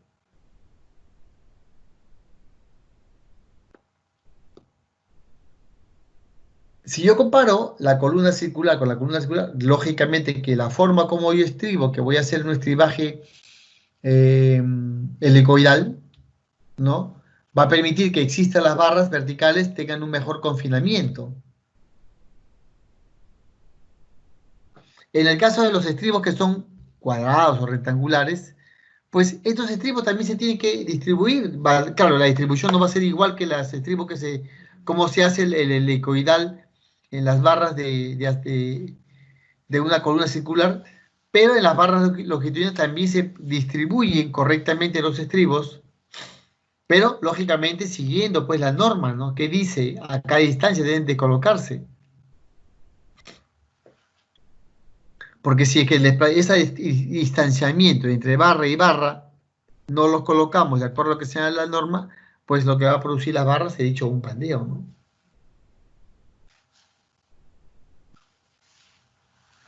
Si yo comparo la columna circular con la columna circular, lógicamente que la forma como yo estribo, que voy a hacer un estribaje helicoidal, ¿no? Va a permitir que existan las barras verticales tengan un mejor confinamiento. En el caso de los estribos que son cuadrados o rectangulares, pues estos estribos también se tienen que distribuir. Claro, la distribución no va a ser igual que los estribos como se hace el helicoidal en las barras de una columna circular, pero en las barras longitudinales también se distribuyen correctamente los estribos, pero lógicamente siguiendo pues la norma, ¿no?, que dice a cada distancia deben de colocarse. Porque si es que ese distanciamiento entre barra y barra no los colocamos de acuerdo a lo que sea la norma, pues lo que va a producir las barras, he dicho, un pandeo, ¿no?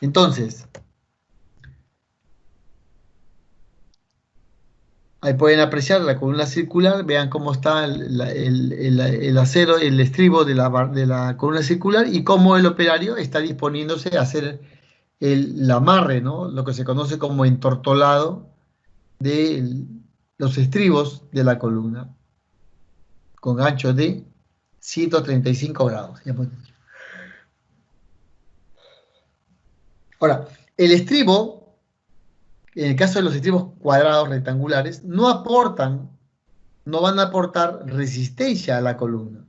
Entonces, ahí pueden apreciar la columna circular, vean cómo está el acero, el estribo de la columna circular y cómo el operario está disponiéndose a hacer el amarre, ¿no?, lo que se conoce como entortolado de los estribos de la columna, con ancho de 135 grados. Ahora, el estribo, en el caso de los estribos cuadrados rectangulares, no van a aportar resistencia a la columna.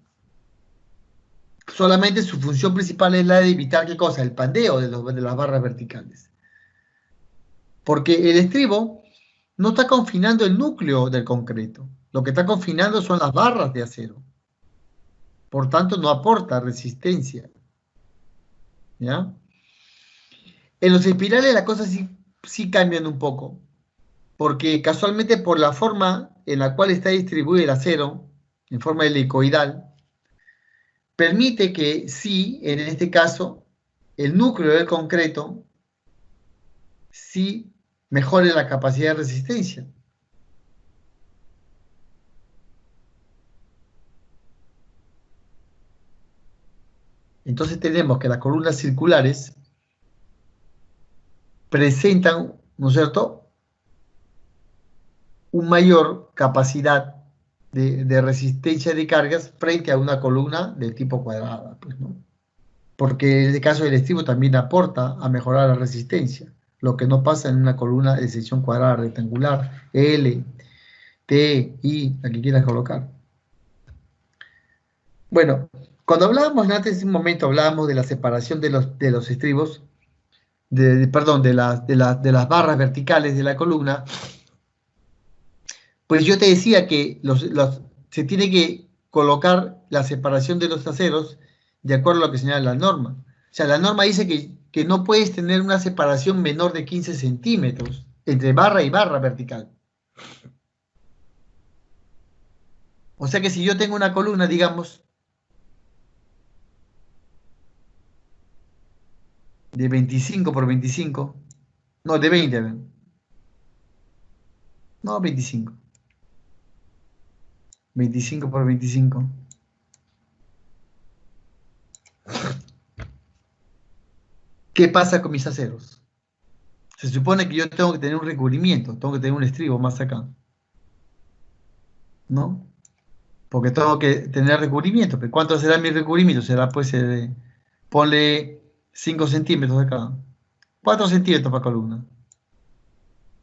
Solamente su función principal es la de evitar, ¿qué cosa? El pandeo de las barras verticales. Porque el estribo no está confinando el núcleo del concreto. Lo que está confinando son las barras de acero. Por tanto, no aporta resistencia. ¿Ya? En los espirales las cosas sí cambian un poco. Porque casualmente por la forma en la cual está distribuido el acero, en forma helicoidal, permite que sí, en este caso, el núcleo del concreto sí mejore la capacidad de resistencia. Entonces tenemos que las columnas circulares presentan, ¿no es cierto?, una mayor capacidad de resistencia de cargas frente a una columna de tipo cuadrada, pues, ¿no? Porque en el caso del estribo también aporta a mejorar la resistencia. lo que no pasa en una columna de sección cuadrada rectangular, L, T, I, la que quieras colocar. Bueno, cuando hablábamos antes, un momento hablábamos de la separación de los estribos, perdón, de las barras verticales de la columna, pues yo te decía que se tiene que colocar la separación de los aceros de acuerdo a lo que señala la norma. O sea, la norma dice que no puedes tener una separación menor de 15 centímetros entre barra y barra vertical. O sea que si yo tengo una columna, digamos, de 25 por 25, no, de 20, a ver, no, 25, 25 por 25. ¿Qué pasa con mis aceros? Se supone que yo tengo que tener un recubrimiento, tengo que tener un estribo más acá, ¿no? Porque tengo que tener recubrimiento. ¿Pero cuánto será mi recubrimiento? Será, pues, ponle 5 centímetros acá, 4 centímetros para columna,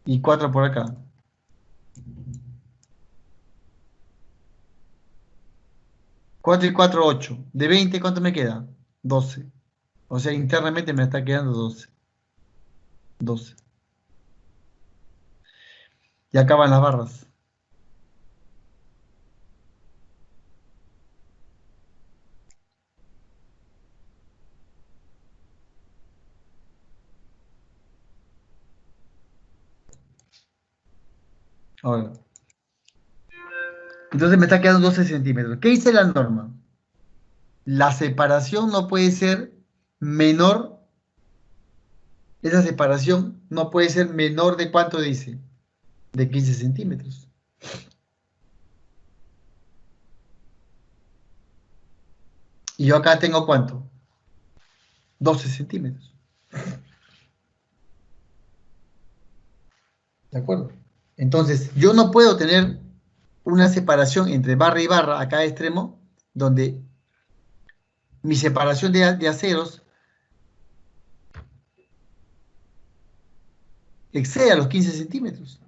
y 4 por acá. 4 y 4, 8. De 20, ¿cuánto me queda? 12. O sea, internamente me está quedando 12. 12. Y acaban las barras. Ahora, entonces me está quedando 12 centímetros. ¿Qué dice la norma? La separación no puede ser menor, esa separación no puede ser menor de ¿cuánto dice? De 15 centímetros. Y yo acá tengo ¿cuánto? 12 centímetros. ¿De acuerdo? Entonces, yo no puedo tener una separación entre barra y barra a cada extremo, donde mi separación de aceros exceda los 15 centímetros.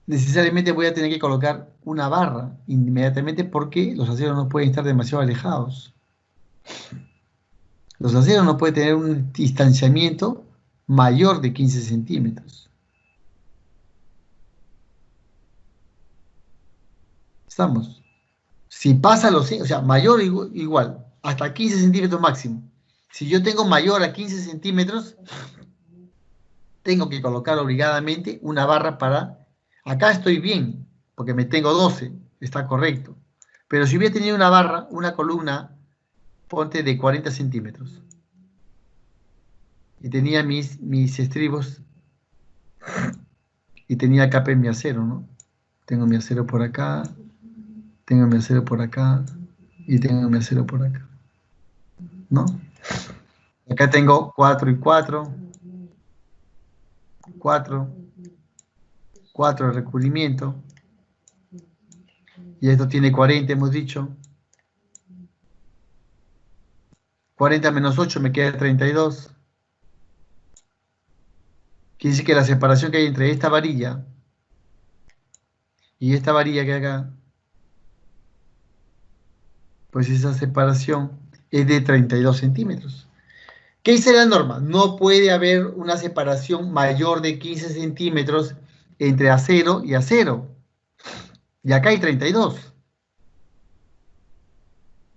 Necesariamente voy a tener que colocar una barra inmediatamente porque los aceros no pueden estar demasiado alejados. Los aceros no pueden tener un distanciamiento mayor de 15 centímetros. ¿Estamos? Si pasa o sea, mayor o igual, hasta 15 centímetros máximo. Si yo tengo mayor a 15 centímetros, tengo que colocar obligadamente una barra para... Acá estoy bien, porque me tengo 12, está correcto. Pero si hubiera tenido una barra, una columna, ponte de 40 centímetros, y tenía mis estribos, y tenía acá mi acero, ¿no? Tengo mi acero por acá, tengo mi acero por acá, y tengo mi acero por acá, ¿no? Acá tengo 4 y 4, 4, 4 de recubrimiento, y esto tiene 40, hemos dicho. 40 menos 8 me queda 32. Quiere decir que la separación que hay entre esta varilla y esta varilla que hay acá, pues esa separación es de 32 centímetros. ¿Qué dice la norma? No puede haber una separación mayor de 15 centímetros entre acero y acero. Y acá hay 32.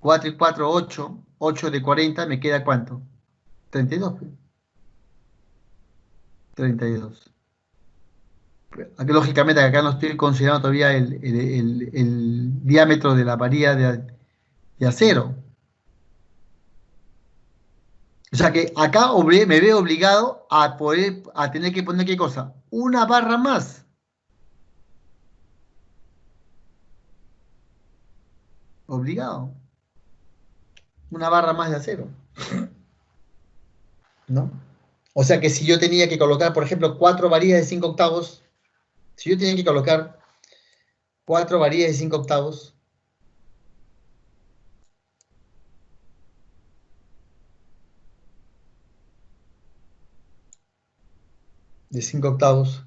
4 y 4, 8. 8 de 40, ¿me queda cuánto? 32. 32. Lógicamente acá no estoy considerando todavía el diámetro de la varilla de acero. O sea que acá me veo obligado a tener que poner ¿qué cosa? Una barra más. Obligado. Una barra más de acero. ¿No? O sea que si yo tenía que colocar, por ejemplo, 4 varillas de 5 octavos, si yo tenía que colocar 4 varillas de 5 octavos, de 5 octavos.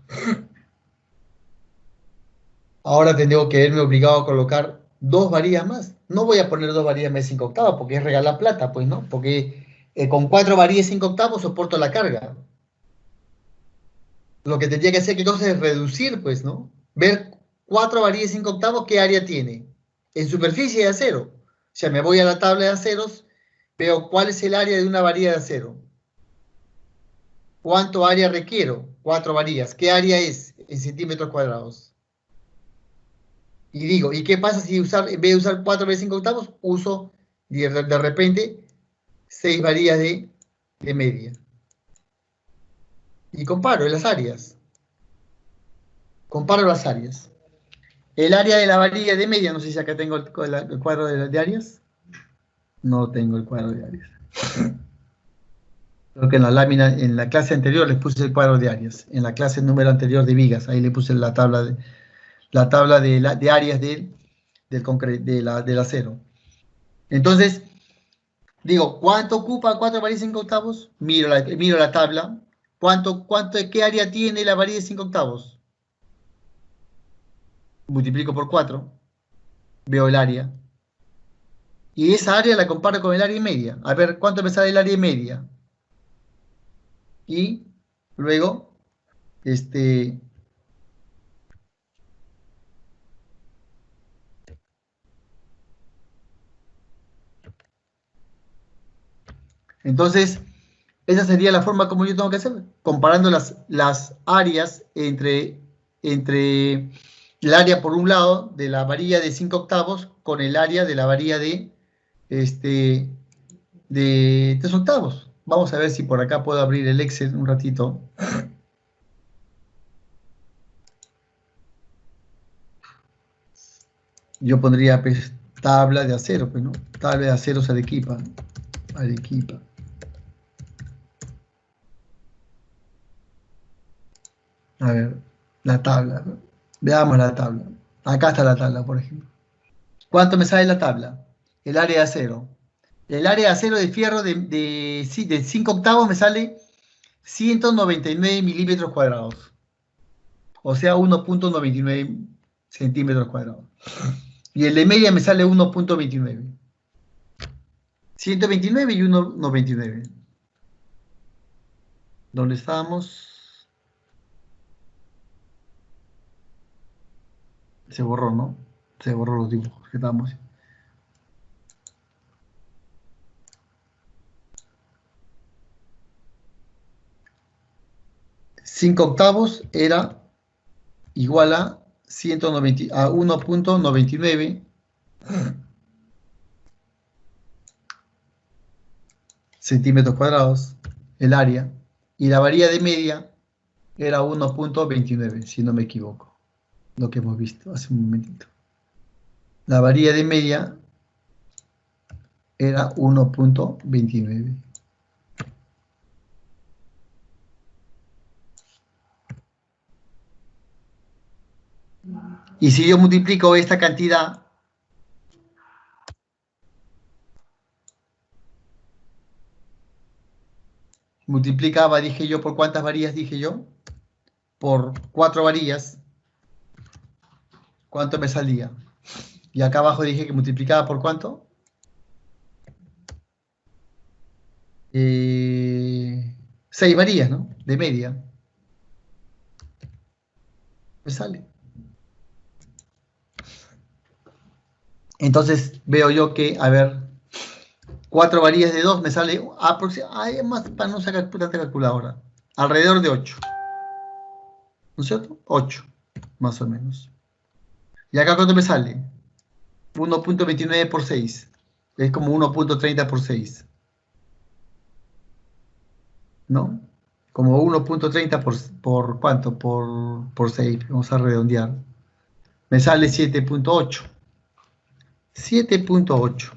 Ahora tengo que verme obligado a colocar dos varillas más. No voy a poner dos varillas más de 5 octavos porque es regalar plata, pues, ¿no? Porque con 4 varillas de 5 octavos soporto la carga. Lo que tendría que hacer, ¿qué cosa es reducir, pues, ¿no? Ver 4 varillas de 5 octavos, ¿qué área tiene? En superficie de acero. O sea, me voy a la tabla de aceros, veo cuál es el área de una varilla de acero. ¿Cuánto área requiero? 4 varillas. ¿Qué área es en centímetros cuadrados? Y digo, ¿y qué pasa si en vez de usar 4 veces 5 octavos, uso de repente 6 varillas de media? Y comparo las áreas. Comparo las áreas. El área de la varilla de media, no sé si acá tengo el cuadro de áreas. No tengo el cuadro de áreas. Creo que en la lámina, en la clase anterior les puse el cuadro de áreas. En la clase número anterior de vigas, ahí le puse la tabla de áreas del acero. Entonces, digo, ¿cuánto ocupa 4 varillas de 5 octavos? Miro la tabla. ¿Qué área tiene la varilla de 5 octavos? Multiplico por 4, veo el área. Y esa área la comparo con el área y media. A ver, ¿cuánto me sale el área y media? Y luego, este, entonces, esa sería la forma como yo tengo que hacer, comparando las áreas entre el área, por un lado, de la varilla de 5 octavos con el área de la varilla este, de 3 octavos. Vamos a ver si por acá puedo abrir el Excel un ratito. Yo pondría pues, tabla de acero, pues, ¿no? Tabla de aceros Arequipa. Arequipa. A ver, la tabla, ¿no? Veamos la tabla. Acá está la tabla, por ejemplo. ¿Cuánto me sale la tabla? El área de acero. El área de acero de fierro de 5 octavos me sale 199 milímetros cuadrados. O sea, 1,99 centímetros cuadrados. Y el de media me sale 1,29. 129 y 1,99. ¿Dónde estábamos? Se borró, ¿no? Se borró los dibujos que estábamos. 5 octavos era igual a 1,99 centímetros cuadrados, el área, y la varilla de media era 1,29, si no me equivoco, lo que hemos visto hace un momentito. La varilla de media era 1,29. Y si yo multiplico esta cantidad, multiplicaba, dije yo, ¿por cuántas varillas dije yo? Por 4 varillas, ¿cuánto me salía? Y acá abajo dije que multiplicaba por cuánto? 6 varillas, ¿no? De media. Me sale. Entonces veo yo que, a ver, 4 varillas de 2 me sale aproximadamente, más para no sacar tanta calculadora, alrededor de 8, ¿no es cierto? 8, más o menos. ¿Y acá cuánto me sale? 1,29 por 6. Es como 1,30 por 6, ¿no? Como 1,30 por ¿cuánto? Por 6, vamos a redondear. Me sale 7,8. 7,8.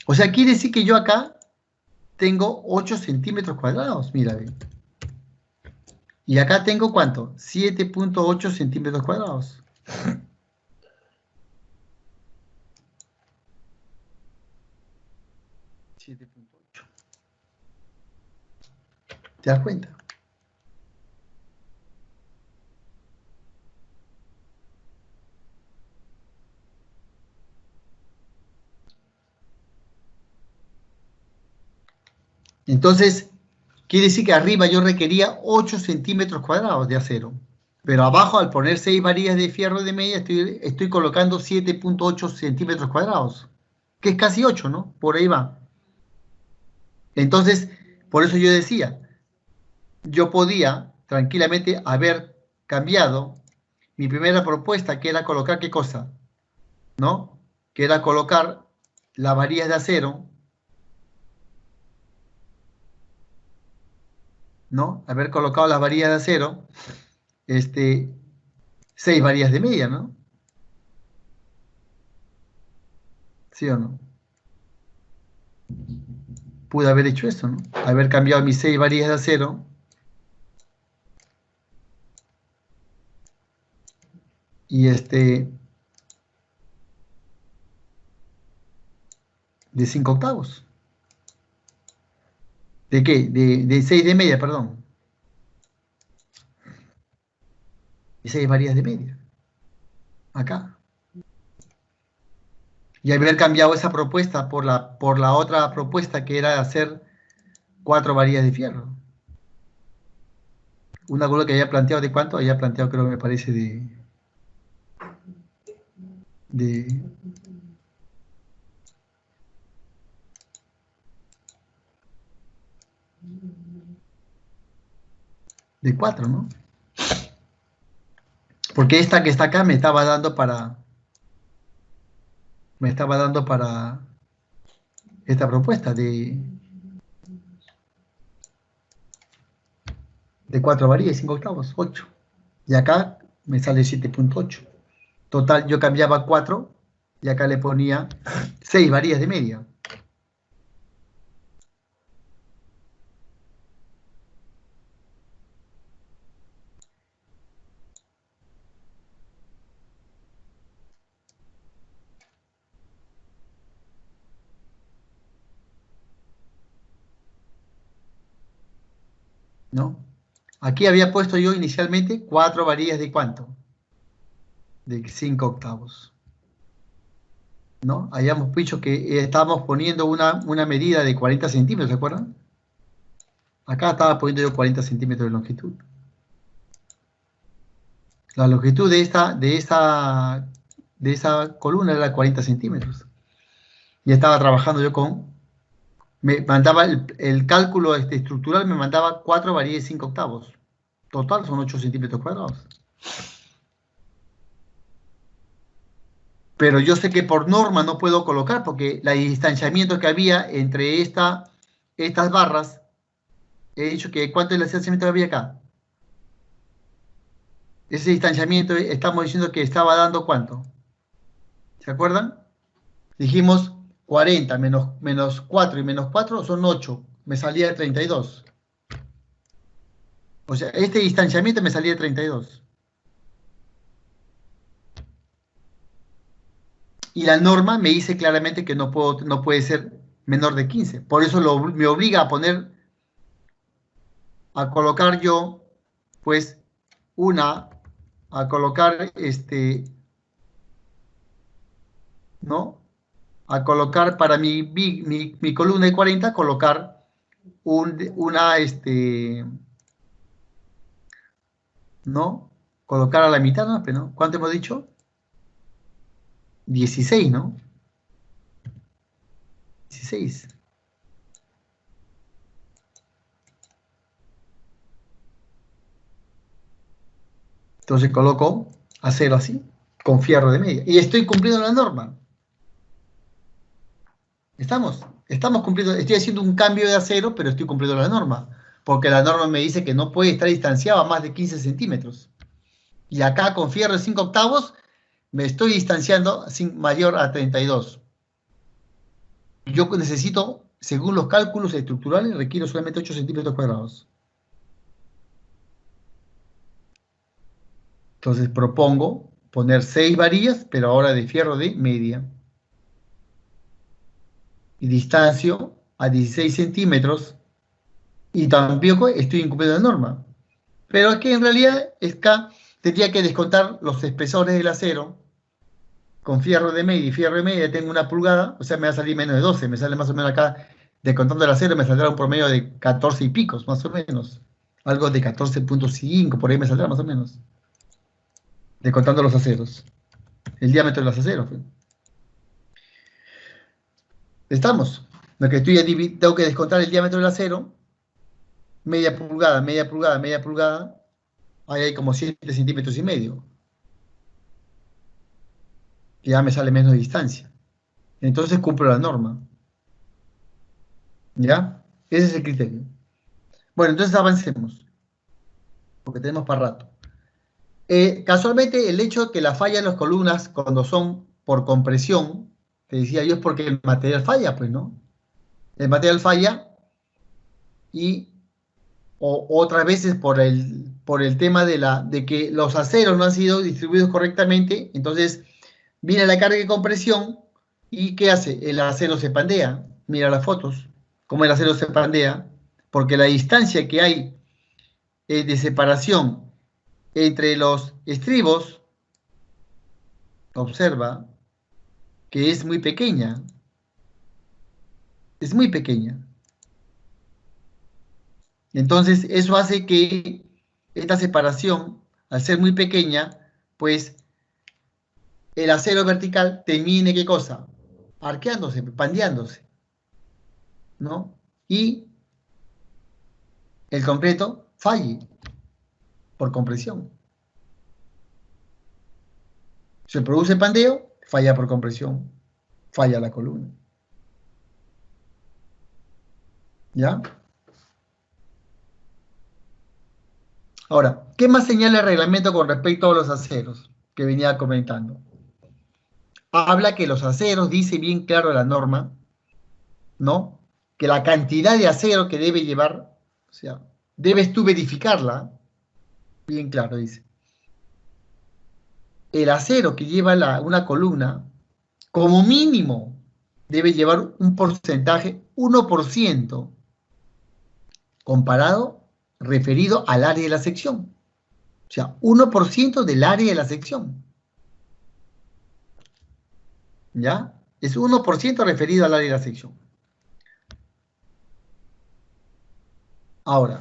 O sea, quiere decir que yo acá tengo 8 centímetros cuadrados, mira, ve. Y acá tengo ¿cuánto? 7,8 centímetros cuadrados. 7,8. ¿Te das cuenta? Entonces, quiere decir que arriba yo requería 8 centímetros cuadrados de acero. Pero abajo, al poner 6 varillas de fierro de media, estoy colocando 7,8 centímetros cuadrados. Que es casi 8, ¿no? Por ahí va. Entonces, por eso yo decía, yo podía tranquilamente haber cambiado mi primera propuesta, que era colocar, ¿qué cosa? ¿No? Que era colocar las varillas de acero, ¿no? Haber colocado las varillas de acero, 6 varillas de media, ¿no? ¿Sí o no? Pude haber hecho eso, ¿no? Haber cambiado mis 6 varillas de acero y de 5 octavos. ¿De qué? De 6 de media, perdón. De 6 varillas de media. Acá. Y haber cambiado esa propuesta por la otra propuesta, que era hacer 4 varillas de fierro. Una columna que había planteado, ¿de cuánto? Había planteado, creo que me parece, de, de 4, ¿no? Porque esta que está acá me estaba dando para esta propuesta de 4 varillas y 5 octavos, 8. Y acá me sale 7,8. Total, yo cambiaba 4 y acá le ponía 6 varillas de media. ¿No? Aquí había puesto yo inicialmente 4 varillas de ¿cuánto? De 5 octavos. ¿No? Habíamos dicho que estábamos poniendo una medida de 40 centímetros, ¿se acuerdan? Acá estaba poniendo yo 40 centímetros de longitud. La longitud de esa columna era 40 centímetros. Y estaba trabajando yo me mandaba el cálculo estructural, me mandaba 4 varillas de 5 octavos. Total son 8 centímetros cuadrados. Pero yo sé que por norma no puedo colocar, porque el distanciamiento que había entre estas barras, he dicho que ¿cuánto es el distanciamiento que había acá? Ese distanciamiento estamos diciendo que estaba dando ¿cuánto? ¿Se acuerdan? Dijimos 40 menos 4 y menos 4 son 8. Me salía de 32. O sea, este distanciamiento me salía de 32. Y la norma me dice claramente que no puede ser menor de 15. Por eso me obliga a colocar yo, pues, a colocar, ¿no? A colocar para mi columna de 40, colocar una, ¿no? Colocar a la mitad, ¿no? ¿Cuánto hemos dicho? 16, ¿no? 16. Entonces coloco acero así, con fierro de media. Y estoy cumpliendo la norma. Estamos cumpliendo, estoy haciendo un cambio de acero, pero estoy cumpliendo la norma. Porque la norma me dice que no puede estar distanciado a más de 15 centímetros. Y acá con fierro de 5 octavos me estoy distanciando mayor a 32. Yo necesito, según los cálculos estructurales, requiero solamente 8 centímetros cuadrados. Entonces propongo poner 6 varillas, pero ahora de fierro de media. Y distancio a 16 centímetros. Y tampoco estoy incumpliendo la norma. Pero aquí en realidad tendría que descontar los espesores del acero con fierro de media y fierro de media tengo 1 pulgada, o sea, me va a salir menos de 12, me sale más o menos acá Descontando el acero me saldrá un promedio de 14 y picos, más o menos. Algo de 14,5, por ahí me saldrá más o menos. Descontando los aceros. El diámetro de los aceros. Pues. Estamos. Lo que estoy tengo que descontar el diámetro del acero. Media pulgada, media pulgada, media pulgada. Ahí hay como 7 centímetros y medio. Ya me sale menos de distancia. Entonces cumplo la norma. ¿Ya? Ese es el criterio. Bueno, entonces avancemos. Porque tenemos para rato. Casualmente, el hecho de que la falla en las columnas, cuando son por compresión, te decía yo, es porque el material falla, pues, ¿no? El material falla y otras veces por el tema de que los aceros no han sido distribuidos correctamente, entonces viene la carga de compresión y ¿qué hace? El acero se pandea. Mira las fotos, cómo el acero se pandea, porque la distancia que hay de separación entre los estribos, observa, que es muy pequeña. Es muy pequeña. Entonces, eso hace que esta separación, al ser muy pequeña, pues el acero vertical termine, ¿qué cosa? Arqueándose, pandeándose, ¿no? Y el concreto falle por compresión. Se produce pandeo, falla por compresión, falla la columna. ¿Ya? Ahora, ¿qué más señala el reglamento con respecto a los aceros que venía comentando? Habla que los aceros, dice bien claro la norma, ¿no? Que la cantidad de acero que debe llevar, o sea, debes tú verificarla, bien claro, dice. El acero que lleva una columna, como mínimo, debe llevar un porcentaje 1% comparado, referido al área de la sección. O sea, 1% del área de la sección. ¿Ya? Es 1% referido al área de la sección. Ahora,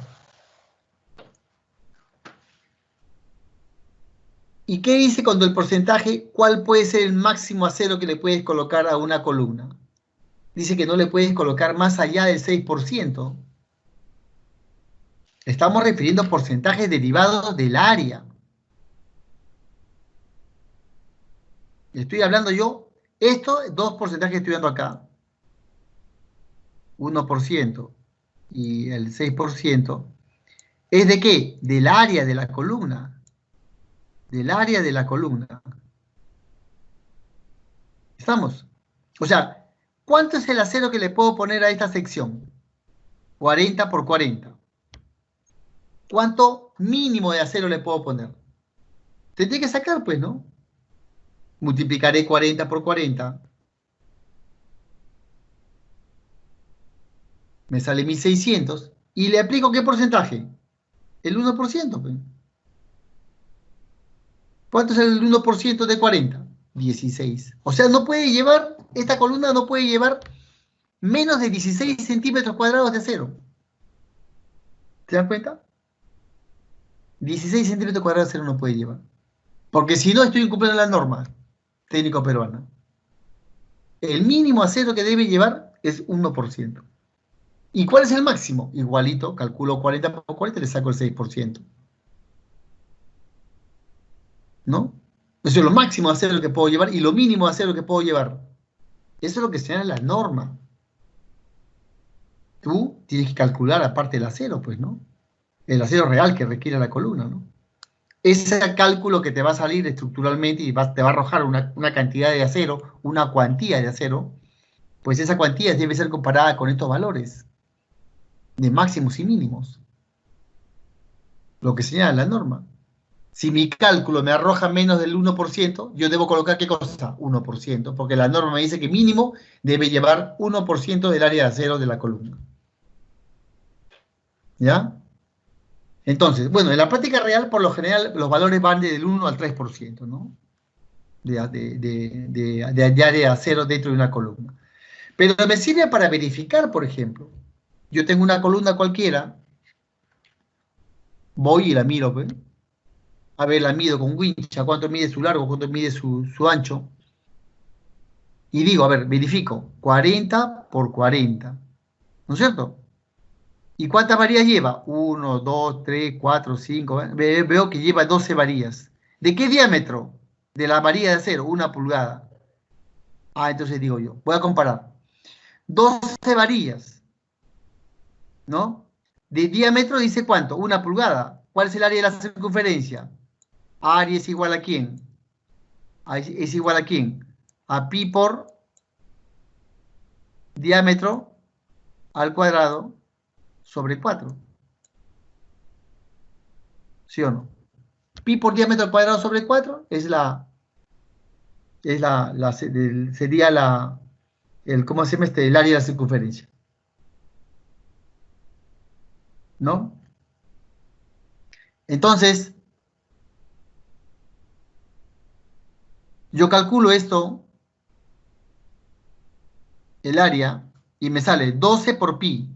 ¿y qué dice cuando el porcentaje? ¿Cuál puede ser el máximo acero que le puedes colocar a una columna? Dice que no le puedes colocar más allá del 6%. Estamos refiriendo a porcentajes derivados del área. Estoy hablando yo, estos dos porcentajes que estoy dando acá, 1% y el 6%, ¿es de qué? Del área de la columna. Del área de la columna. ¿Estamos? O sea, ¿cuánto es el acero que le puedo poner a esta sección? 40 por 40. ¿Cuánto mínimo de acero le puedo poner? Tendré que sacar, pues, ¿no? Multiplicaré 40 por 40. Me sale 1600. ¿Y le aplico qué porcentaje? El 1%, pues. ¿Cuánto es el 1% de 40? 16. O sea, no puede llevar, esta columna no puede llevar menos de 16 centímetros cuadrados de acero. ¿Se dan cuenta? 16 centímetros cuadrados de acero no puede llevar. Porque si no, estoy incumpliendo la norma técnico peruana. El mínimo acero que debe llevar es 1%. ¿Y cuál es el máximo? Igualito, calculo 40 por 40 y le saco el 6%. ¿No? Eso es lo máximo de acero que puedo llevar y lo mínimo de acero que puedo llevar. Eso es lo que se llama la norma. Tú tienes que calcular aparte el acero, pues, ¿no? El acero real que requiere la columna, ¿no? Ese cálculo que te va a salir estructuralmente y te va a arrojar una cantidad de acero, una cuantía de acero, pues esa cuantía debe ser comparada con estos valores de máximos y mínimos, lo que señala la norma. Si mi cálculo me arroja menos del 1%, yo debo colocar ¿qué cosa? 1%, porque la norma me dice que mínimo debe llevar 1% del área de acero de la columna. ¿Ya? Entonces, bueno, en la práctica real, por lo general, los valores van del 1 al 3%, ¿no? De área de acero dentro de una columna. Pero me sirve para verificar, por ejemplo. Yo tengo una columna cualquiera, voy y la miro, pues. A ver, la mido con wincha, cuánto mide su largo, cuánto mide su ancho. Y digo, a ver, verifico, 40 por 40, ¿no es cierto? ¿Y cuántas varillas lleva? Uno, 2, 3, 4, 5. Veo que lleva 12 varillas. ¿De qué diámetro? De la varilla de acero, 1 pulgada. Ah, entonces digo yo, voy a comparar. 12 varillas, ¿no? De diámetro dice cuánto, 1 pulgada. ¿Cuál es el área de la circunferencia? Área es igual a quién? Es igual a quién? A pi por diámetro al cuadrado sobre 4. ¿Sí o no? Pi por diámetro al cuadrado sobre 4 sería ¿cómo se llama el área de la circunferencia? ¿No? Entonces, yo calculo esto, el área, y me sale 12 por pi.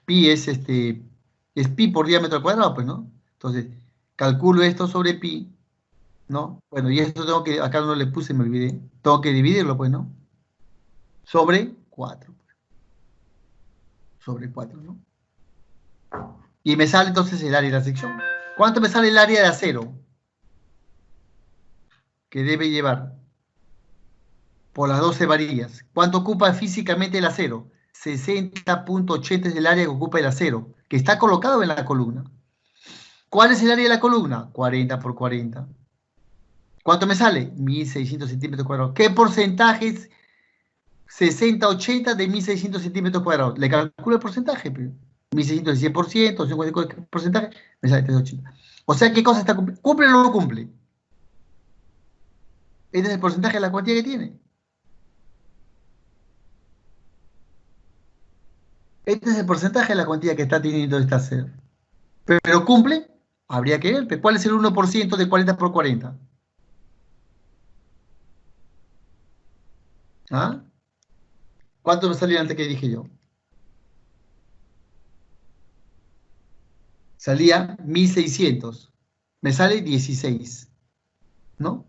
Pi es pi por diámetro al cuadrado, pues, ¿no? Entonces, calculo esto sobre pi, ¿no? Bueno, y esto acá no le puse, me olvidé. Tengo que dividirlo, pues, ¿no? Sobre 4. Sobre 4, ¿no? Y me sale entonces el área de la sección. ¿Cuánto me sale el área de acero que debe llevar por las 12 varillas? ¿Cuánto ocupa físicamente el acero? 60,80 es el área que ocupa el acero, que está colocado en la columna. ¿Cuál es el área de la columna? 40 por 40. ¿Cuánto me sale? 1600 centímetros cuadrados. ¿Qué porcentaje es 60-80 de 1600 centímetros cuadrados? Le calculo el porcentaje. 1600 es 100%, 50 porcentaje, me sale 380. O sea, ¿qué cosa está cumpliendo? ¿Cumple o no cumple? Este es el porcentaje de la cuantía que tiene. Este es el porcentaje de la cuantía que está teniendo esta acero. Pero cumple, habría que ver. ¿Cuál es el 1% de 40 por 40? ¿Ah? ¿Cuánto me salió antes que dije yo? Salía 1600. Me sale 16, ¿no?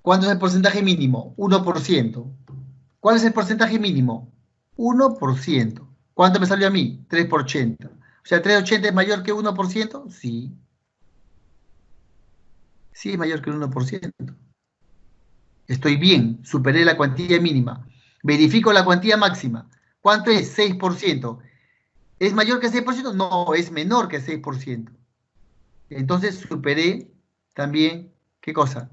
¿Cuánto es el porcentaje mínimo? 1%. ¿Cuál es el porcentaje mínimo? 1%. ¿Cuánto me salió a mí? 3 por 80. O sea, 3,80 es mayor que 1%. Sí, sí es mayor que el 1%. Estoy bien, superé la cuantía mínima. Verifico la cuantía máxima. ¿Cuánto es? 6%. ¿Es mayor que 6%? No, es menor que 6%. Entonces superé también, ¿qué cosa?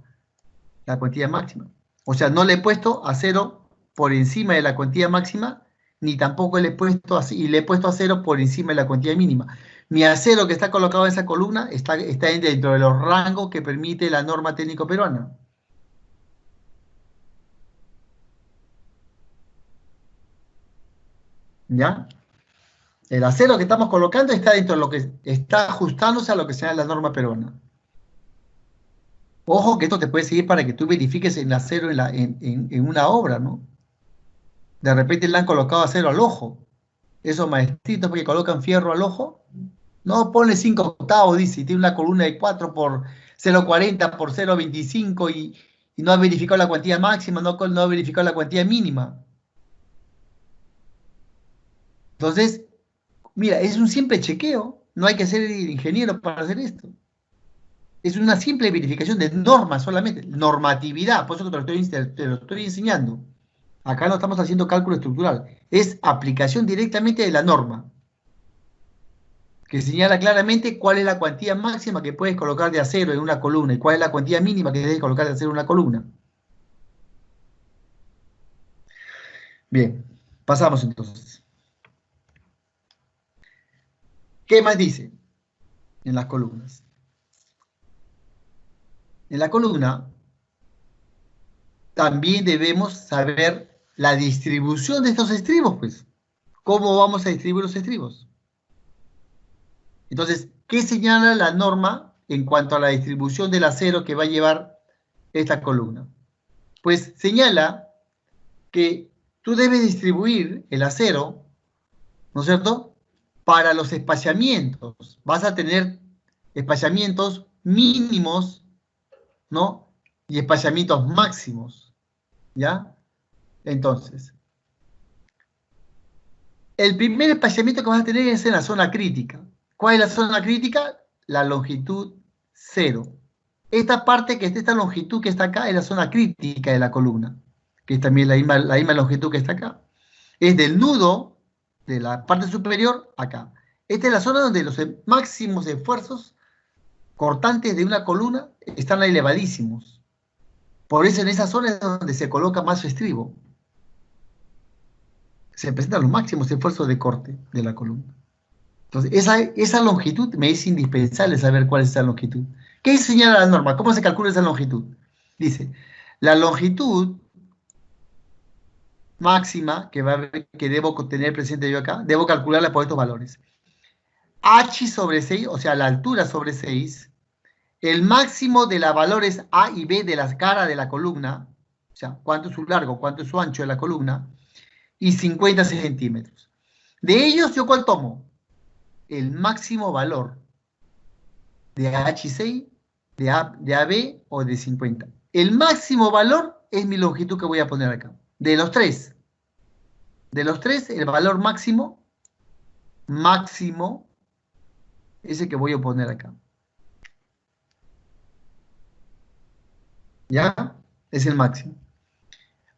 La cuantía máxima. O sea, no le he puesto a cero por encima de la cuantía máxima, ni tampoco le he puesto y le he puesto a cero por encima de la cuantía mínima. Mi acero que está colocado en esa columna está dentro de los rangos que permite la norma técnico peruana. ¿Ya? El acero que estamos colocando está dentro de lo que está ajustándose a lo que sea la norma peruana. Ojo que esto te puede seguir para que tú verifiques el acero en una obra, ¿no? De repente le han colocado acero al ojo. Esos maestritos que colocan fierro al ojo, no, ponle 5 octavos, dice, y tiene una columna de 4 por 0,40 por 0,25 y no ha verificado la cuantía máxima, no ha verificado la cuantía mínima. Entonces, mira, es un simple chequeo, no hay que ser ingeniero para hacer esto. Es una simple verificación de normas solamente, normatividad, por eso que te lo estoy enseñando. Acá no estamos haciendo cálculo estructural, es aplicación directamente de la norma, que señala claramente cuál es la cuantía máxima que puedes colocar de acero en una columna y cuál es la cuantía mínima que debes colocar de acero en una columna. Bien, pasamos entonces. ¿Qué más dice en las columnas? En la columna también debemos saber la distribución de estos estribos, pues. ¿Cómo vamos a distribuir los estribos? Entonces, ¿qué señala la norma en cuanto a la distribución del acero que va a llevar esta columna? Pues señala que tú debes distribuir el acero, ¿no es cierto?, para los espaciamientos. Vas a tener espaciamientos mínimos, ¿no? Y espaciamientos máximos, ¿ya? Entonces, el primer espaciamiento que vas a tener es en la zona crítica. ¿Cuál es la zona crítica? La longitud 0. Esta parte esta longitud que está acá es la zona crítica de la columna, que es también la misma longitud que está acá. Es del nudo de la parte superior acá. Esta es la zona donde los máximos esfuerzos cortantes de una columna están elevadísimos. Por eso en esa zona es donde se coloca más su estribo. Se presentan los máximos esfuerzos de corte de la columna. Entonces, esa longitud me es indispensable saber cuál es esa longitud. ¿Qué señala la norma? ¿Cómo se calcula esa longitud? Dice, la longitud máxima que debo tener presente yo acá, debo calcularla por estos valores. H sobre 6, o sea, la altura sobre 6, el máximo de los valores A y B de las caras de la columna, o sea, cuánto es su largo, cuánto es su ancho de la columna, y 50 centímetros. De ellos, ¿yo cuál tomo? El máximo valor de H6, de AB o de 50. El máximo valor es mi longitud que voy a poner acá. De los tres, el valor máximo es el que voy a poner acá. ¿Ya? Es el máximo.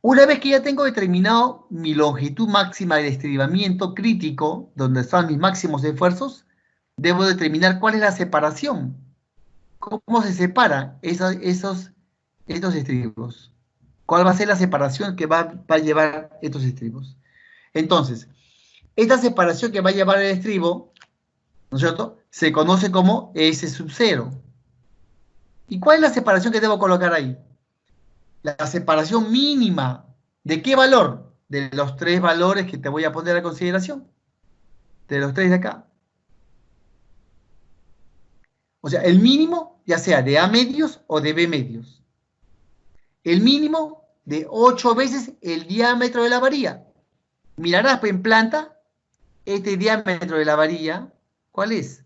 Una vez que ya tengo determinado mi longitud máxima de estribamiento crítico, donde están mis máximos esfuerzos, debo determinar cuál es la separación. ¿Cómo se separan estos estribos? ¿Cuál va a ser la separación que va a llevar estos estribos? Entonces, esta separación que va a llevar el estribo, ¿no es cierto?, se conoce como S sub 0. ¿Y cuál es la separación que debo colocar ahí? La separación mínima. ¿De qué valor? De los tres valores que te voy a poner a consideración. De los tres de acá. O sea, el mínimo, ya sea de A medios o de B medios. El mínimo de 8 veces el diámetro de la varilla. Mirarás en planta, este diámetro de la varilla, ¿cuál es?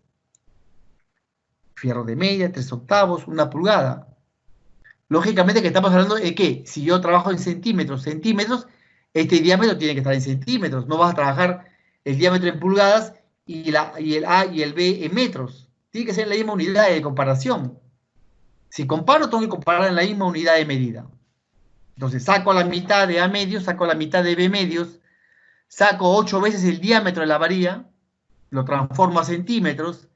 Fierro de media, 3/8, 1 pulgada. Lógicamente que estamos hablando de que si yo trabajo en centímetros, este diámetro tiene que estar en centímetros. No vas a trabajar el diámetro en pulgadas y el A y el B en metros. Tiene que ser la misma unidad de comparación. Si comparo, tengo que comparar en la misma unidad de medida. Entonces saco la mitad de A medios, saco la mitad de B medios, saco 8 veces el diámetro de la varilla, lo transformo a centímetros,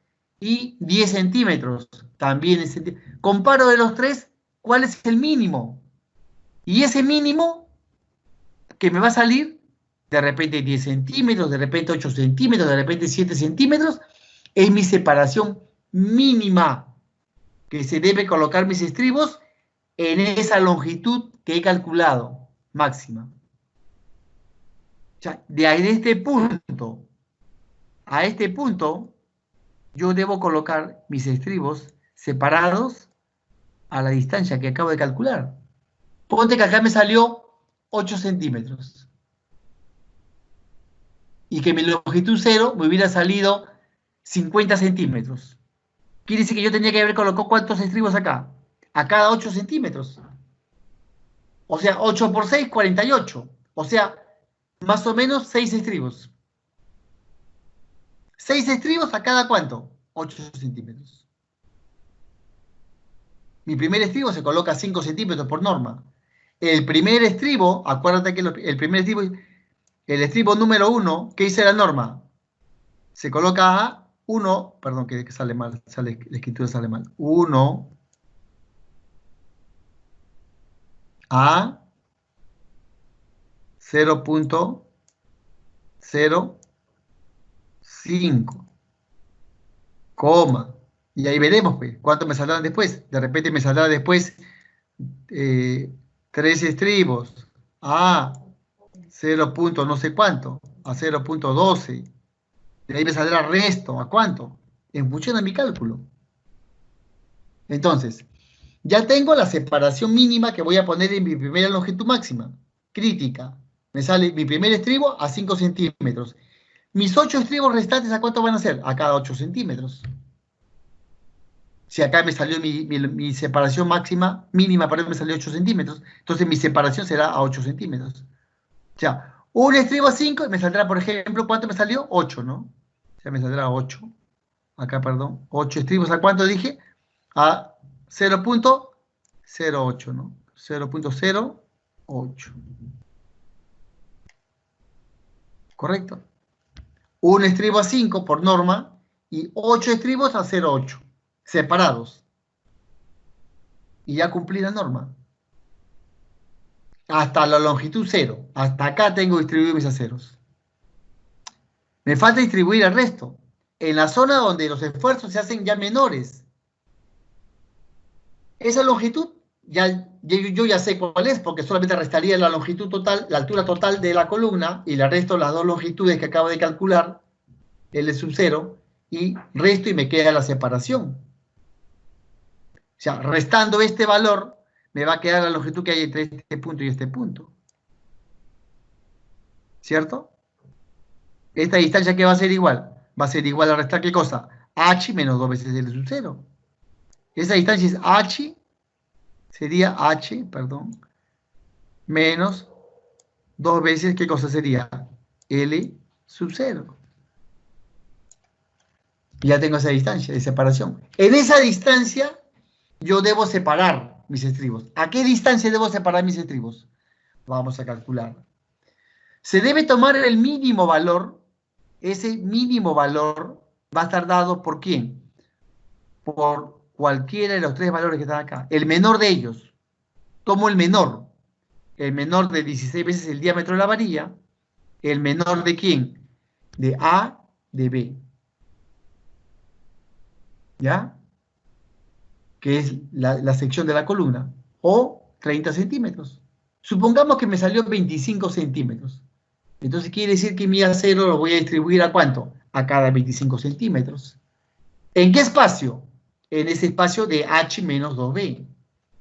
y 10 centímetros también en centímetros. Comparo de los tres, ¿cuál es el mínimo? Y ese mínimo que me va a salir, de repente 10 centímetros, de repente 8 centímetros, de repente 7 centímetros, es mi separación mínima que se debe colocar mis estribos en esa longitud que he calculado, máxima. O sea, de este punto a este punto, yo debo colocar mis estribos separados a la distancia que acabo de calcular. Ponte que acá me salió 8 centímetros. Y que mi longitud 0 me hubiera salido 50 centímetros. Quiere decir que yo tenía que haber colocado ¿cuántos estribos acá? A cada 8 centímetros. O sea, 8 por 6, 48. O sea, más o menos 6 estribos. 6 estribos a cada ¿cuánto? 8 centímetros. Mi primer estribo se coloca a 5 centímetros por norma. El primer estribo, acuérdate que el primer estribo, el estribo número 1, ¿qué dice la norma? Se coloca a 1, perdón, que sale mal, la escritura sale mal. 1 a 0.05, coma. Y ahí veremos, pues, cuánto me saldrán después. De repente me saldrá después 3 estribos a 0. No sé cuánto, a 0.12. De ahí me saldrá el resto, ¿a cuánto? En función de mi cálculo. Entonces, ya tengo la separación mínima que voy a poner en mi primera longitud máxima, crítica. Me sale mi primer estribo a 5 centímetros. Mis 8 estribos restantes, ¿a cuánto van a ser? A cada 8 centímetros. Si acá me salió mi separación máxima, mínima, perdón, me salió 8 centímetros, entonces mi separación será a 8 centímetros. O sea, un estribo a 5 y me saldrá, por ejemplo, ¿cuánto me salió? 8, ¿no? O sea, me saldrá 8. Acá, perdón, 8 estribos, ¿a cuánto dije? A 0.08, ¿no? 0.08. ¿Correcto? Un estribo a 5 por norma y 8 estribos a 0.8, separados. Y ya cumplí la norma. Hasta la longitud 0. Hasta acá tengo distribuido mis aceros. Me falta distribuir el resto. En la zona donde los esfuerzos se hacen ya menores. Esa longitud, yo ya sé cuál es, porque solamente restaría la longitud total, la altura total de la columna, y le resto las dos longitudes que acabo de calcular, L sub 0, y resto y me queda la separación. O sea, restando este valor, me va a quedar la longitud que hay entre este punto y este punto. ¿Cierto? Esta distancia, ¿qué va a ser igual? Va a ser igual a restar, ¿qué cosa? H menos 2 veces L sub 0. Esa distancia es H, sería H, perdón, menos 2 veces, ¿qué cosa sería? L sub 0. Ya tengo esa distancia de separación. En esa distancia, yo debo separar mis estribos. ¿A qué distancia debo separar mis estribos? Vamos a calcular. Se debe tomar el mínimo valor. Ese mínimo valor va a estar dado ¿por quién? Por cualquiera de los tres valores que están acá. El menor de ellos. Tomo el menor. El menor de 16 veces el diámetro de la varilla. El menor de quién? De A, de B. ¿Ya? Que es la sección de la columna. O 30 centímetros. Supongamos que me salió 25 centímetros. Entonces quiere decir que mi acero lo voy a distribuir ¿a cuánto? A cada 25 centímetros. ¿En qué espacio? En ese espacio de H menos 2B.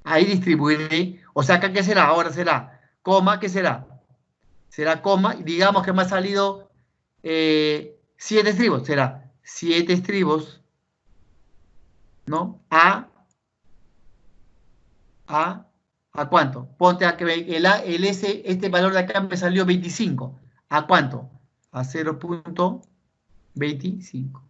Ahí distribuiré, o sea, acá ¿qué será? Ahora será, coma, ¿qué será? Será coma, y digamos que me ha salido 7 estribos, será 7 estribos, ¿no? ¿A cuánto? Ponte a que este valor de acá me salió 25. ¿A cuánto? A 0.25.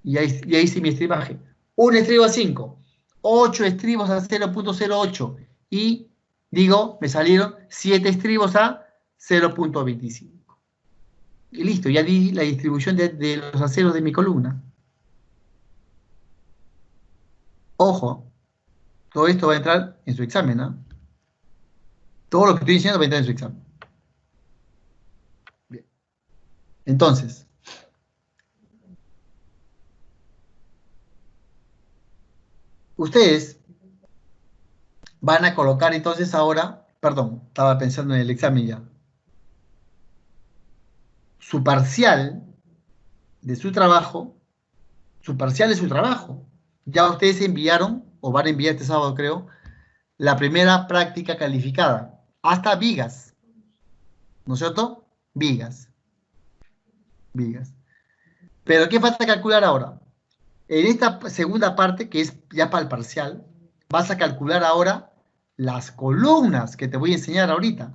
Y ahí hice mi estribaje. Un estribo a 5, 8 estribos a 0.08 y digo, me salieron 7 estribos a 0.25. Y listo, ya di la distribución de los aceros de mi columna. Ojo, todo esto va a entrar en su examen, ¿no? Todo lo que estoy diciendo va a entrar en su examen. Bien. Entonces, ustedes van a colocar entonces ahora, perdón, estaba pensando en el examen ya, su parcial de su trabajo, su parcial de su trabajo. Ya ustedes enviaron, o van a enviar este sábado creo, la primera práctica calificada, hasta vigas, ¿no es cierto? Vigas. Pero ¿qué falta calcular ahora? En esta segunda parte, que es ya para el parcial, vas a calcular ahora las columnas que te voy a enseñar ahorita.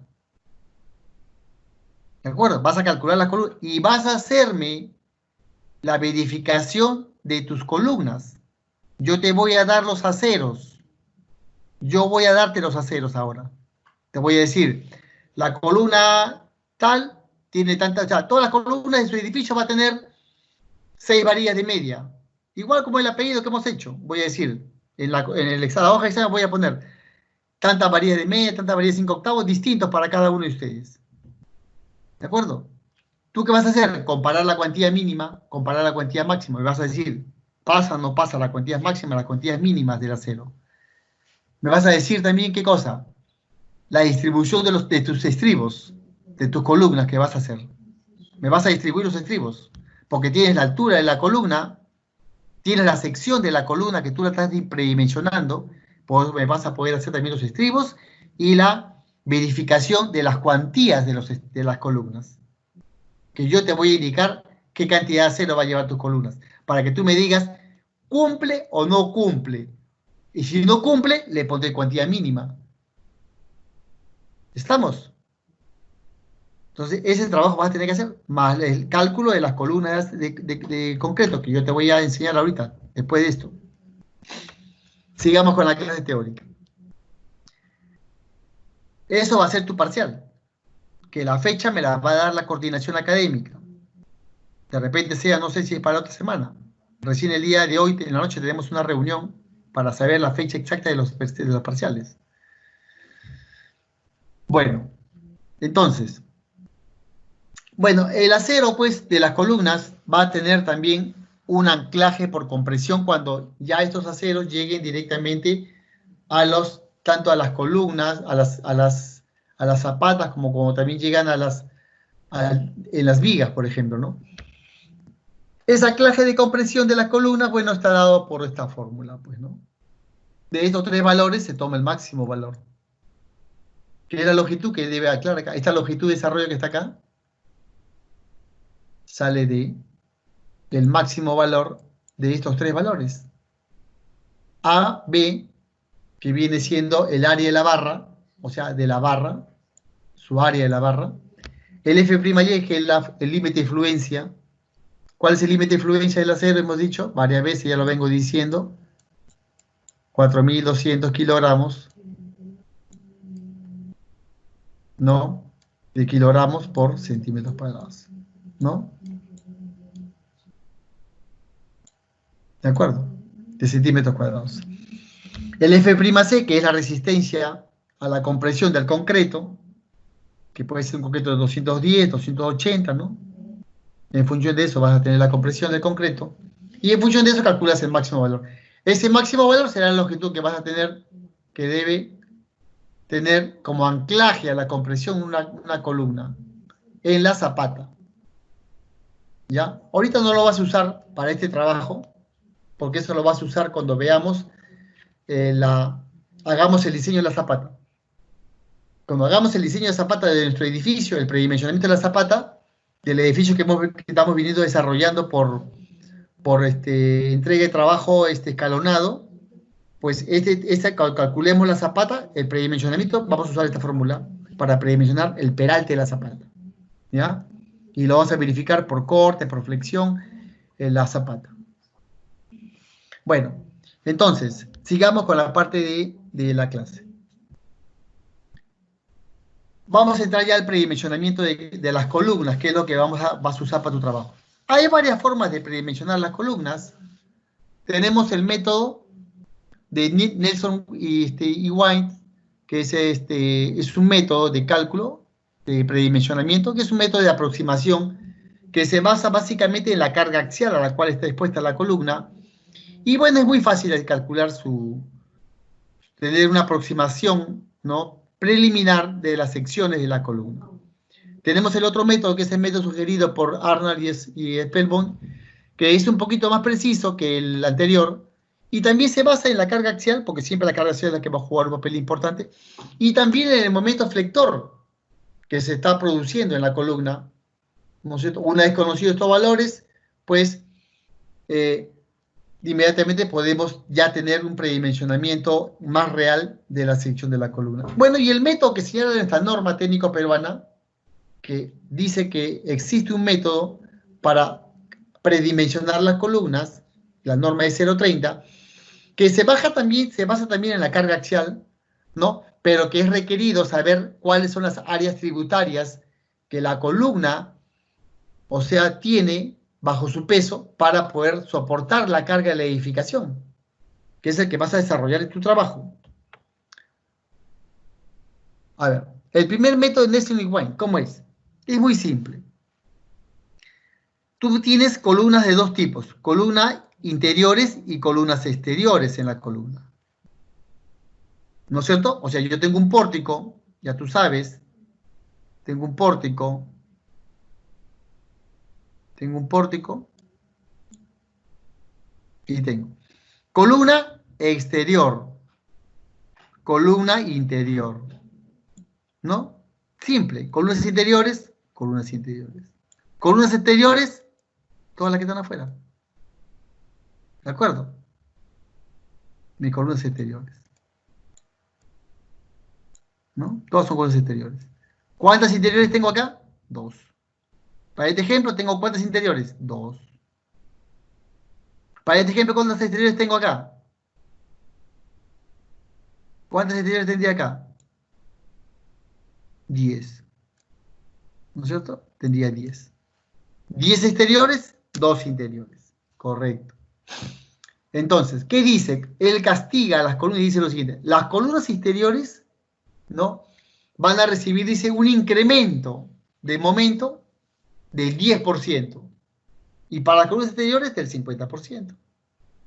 ¿De acuerdo? Vas a calcular las columnas y vas a hacerme la verificación de tus columnas. Yo te voy a dar los aceros. Yo voy a darte los aceros ahora. Te voy a decir, la columna tal tiene tantas, o sea, todas las columnas de su edificio va a tener 6 varillas de media. Igual como el apellido que hemos hecho. Voy a decir, en el examen, la hoja de examen voy a poner tantas varillas de media, tantas varillas de 5 octavos, distintos para cada uno de ustedes. ¿De acuerdo? ¿Tú qué vas a hacer? Comparar la cuantía mínima, comparar la cuantía máxima. Y vas a decir, ¿pasa o no pasa la cuantía máxima, las cuantías mínimas del acero? Me vas a decir también, ¿qué cosa? La distribución de tus estribos, de tus columnas que vas a hacer. Me vas a distribuir los estribos, porque tienes la altura de la columna tienes la sección de la columna que tú la estás predimensionando, pues me vas a poder hacer también los estribos y la verificación de las cuantías de las columnas. Que yo te voy a indicar qué cantidad de acero va a llevar tus columnas, para que tú me digas, ¿cumple o no cumple? Y si no cumple, le pondré cuantía mínima. ¿Estamos? Entonces, ese trabajo vas a tener que hacer, más el cálculo de las columnas de concreto, que yo te voy a enseñar ahorita, después de esto. Sigamos con la clase teórica. Eso va a ser tu parcial, que la fecha me la va a dar la coordinación académica. De repente sea, no sé si es para otra semana. Recién el día de hoy, en la noche, tenemos una reunión para saber la fecha exacta de los parciales. Bueno, entonces, bueno, el acero, pues, de las columnas va a tener también un anclaje por compresión cuando ya estos aceros lleguen directamente tanto a las columnas, a las zapatas, como también llegan en las vigas, por ejemplo, ¿no? Ese anclaje de compresión de las columnas, bueno, está dado por esta fórmula, pues, ¿no? De estos tres valores se toma el máximo valor. Que es la longitud que debe aclarar acá. Esta longitud de desarrollo que está acá sale del máximo valor de estos tres valores. A, B, que viene siendo el área de la barra, o sea, de la barra, su área de la barra. El F'Y, que es el límite de fluencia. ¿Cuál es el límite de fluencia del acero? Hemos dicho varias veces, ya lo vengo diciendo. 4.200 kilogramos, ¿no? De kilogramos por centímetros cuadrados, ¿no? ¿De acuerdo? De centímetros cuadrados. El F'C, que es la resistencia a la compresión del concreto, que puede ser un concreto de 210, 280, ¿no? En función de eso vas a tener la compresión del concreto, y en función de eso calculas el máximo valor. Ese máximo valor será la longitud que vas a tener, que debe tener como anclaje a la compresión una columna en la zapata. ¿Ya? Ahorita no lo vas a usar para este trabajo, porque eso lo vas a usar cuando veamos, hagamos el diseño de la zapata. Cuando hagamos el diseño de zapata de nuestro edificio, el predimensionamiento de la zapata, del edificio que estamos viniendo desarrollando por entrega de trabajo escalonado, pues calculemos la zapata, el predimensionamiento, vamos a usar esta fórmula para predimensionar el peralte de la zapata. ¿Ya? Y lo vamos a verificar por corte, por flexión, en la zapata. Bueno, entonces, sigamos con la parte de la clase. Vamos a entrar ya al predimensionamiento de las columnas, que es lo que vas a usar para tu trabajo. Hay varias formas de predimensionar las columnas. Tenemos el método de Nelson y White, que es un método de cálculo, de predimensionamiento, que es un método de aproximación que se basa básicamente en la carga axial a la cual está expuesta la columna. Y bueno, es muy fácil de calcular tener una aproximación, ¿no?, preliminar de las secciones de la columna. Tenemos el otro método, que es el método sugerido por Arnold y Spellborn, que es un poquito más preciso que el anterior, y también se basa en la carga axial, porque siempre la carga axial es la que va a jugar un papel importante, y también en el momento flector que se está produciendo en la columna, ¿no es cierto? Una vez conocidos estos valores, pues inmediatamente podemos ya tener un predimensionamiento más real de la sección de la columna. Bueno, y el método que señala en esta norma técnico peruana, que dice que existe un método para predimensionar las columnas, la norma es 0.30, que se basa también en la carga axial, ¿no? Pero que es requerido saber cuáles son las áreas tributarias que la columna, o sea, tiene bajo su peso para poder soportar la carga de la edificación, que es el que vas a desarrollar en tu trabajo. A ver, el primer método de Nelson y White, ¿cómo es? Es muy simple. Tú tienes columnas de dos tipos, columnas interiores y columnas exteriores en la columna. ¿No es cierto? O sea, yo tengo un pórtico, ya tú sabes, tengo un pórtico, Y tengo columna exterior, columna interior, ¿no? Simple, columnas interiores, columnas interiores. Columnas exteriores, todas las que están afuera. ¿De acuerdo? Mis columnas exteriores, ¿no? Todas son columnas exteriores. ¿Cuántas interiores tengo acá? Dos. Para este ejemplo, tengo ¿cuántas interiores? Dos. Para este ejemplo, ¿cuántas exteriores tengo acá? ¿Cuántas exteriores tendría acá? 10. ¿No es cierto? Tendría 10. 10 exteriores, 2 interiores. Correcto. Entonces, ¿qué dice? Él castiga a las columnas y dice lo siguiente. Las columnas exteriores, ¿no? Van a recibir, dice, un incremento de momento del 10%. Y para las columnas exteriores del 50%.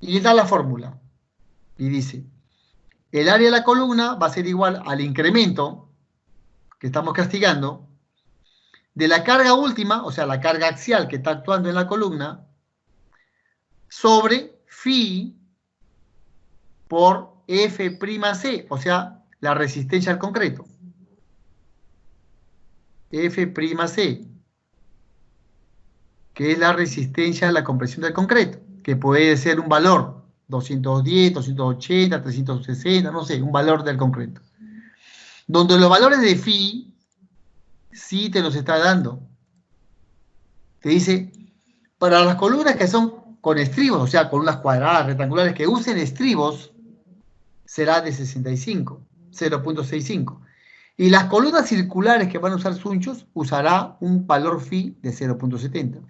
Y está la fórmula. Y dice, el área de la columna va a ser igual al incremento que estamos castigando de la carga última, o sea, la carga axial que está actuando en la columna, sobre phi por F'C, o sea, la resistencia al concreto. F'C, que es la resistencia a la compresión del concreto, que puede ser un valor 210, 280, 360, no sé, un valor del concreto. Donde los valores de phi sí te los está dando. Te dice, para las columnas que son con estribos, o sea, columnas cuadradas, rectangulares, que usen estribos, será de 65, 0.65. Y las columnas circulares que van a usar sunchos, usará un valor phi de 0.70.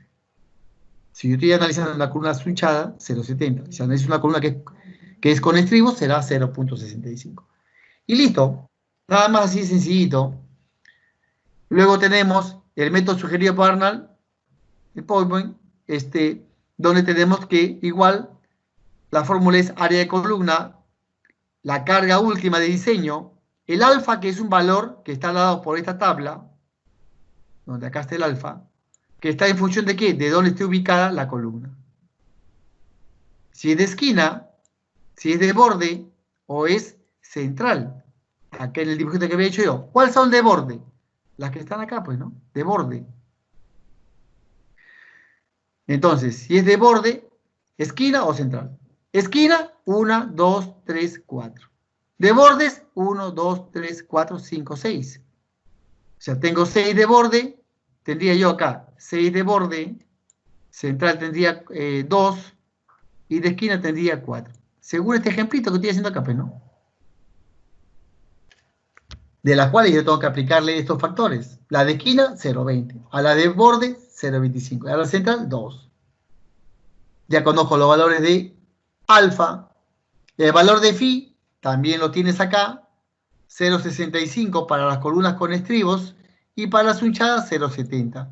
Si yo estoy analizando una columna sunchada, 0.70. Si analizo una columna que es con estribos, será 0.65. Y listo. Nada más así sencillito. Luego tenemos el método sugerido por Arnold, el PowerPoint, donde tenemos que igual la fórmula es área de columna, la carga última de diseño, el alfa, que es un valor que está dado por esta tabla, donde acá está el alfa, que está en función de qué, de dónde esté ubicada la columna. Si es de esquina, si es de borde o es central. Acá en el dibujito que había hecho yo. ¿Cuáles son de borde? Las que están acá, pues, ¿no? De borde. Entonces, si es de borde, esquina o central. Esquina, 1, 2, 3, 4. De bordes, 1, 2, 3, 4, 5, 6. O sea, tengo 6 de borde, tendría yo acá 6 de borde, central tendría 2 y de esquina tendría 4. Según este ejemplito que estoy haciendo acá, pues, ¿no? De las cuales yo tengo que aplicarle estos factores. La de esquina, 0,20. A la de borde, 0,25. A la central, 2. Ya conozco los valores de alfa. El valor de phi también lo tienes acá. 0,65 para las columnas con estribos y para las hunchadas 0,70.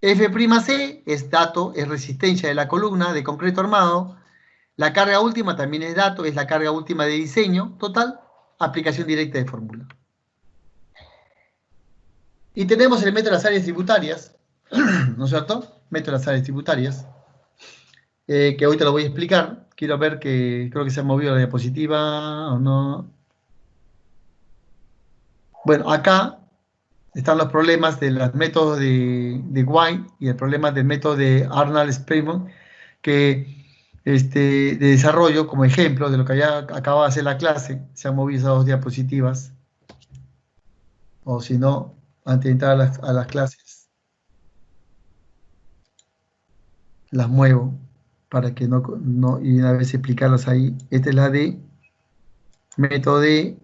F'C es dato, es resistencia de la columna de concreto armado. La carga última también es dato, es la carga última de diseño. Total, aplicación directa de fórmula. Y tenemos el método de las áreas tributarias, ¿no es cierto? Método de las áreas tributarias, que hoy te lo voy a explicar. Quiero ver que creo que se ha movido la diapositiva o no. Bueno, acá están los problemas de los métodos de White y el problema del método de Arnold Sperman, que de desarrollo como ejemplo de lo que ya acaba de hacer la clase. Se han movido esas dos diapositivas, o si no, antes de entrar a las clases, las muevo para que no, y una vez explicarlas ahí. Esta es la de método de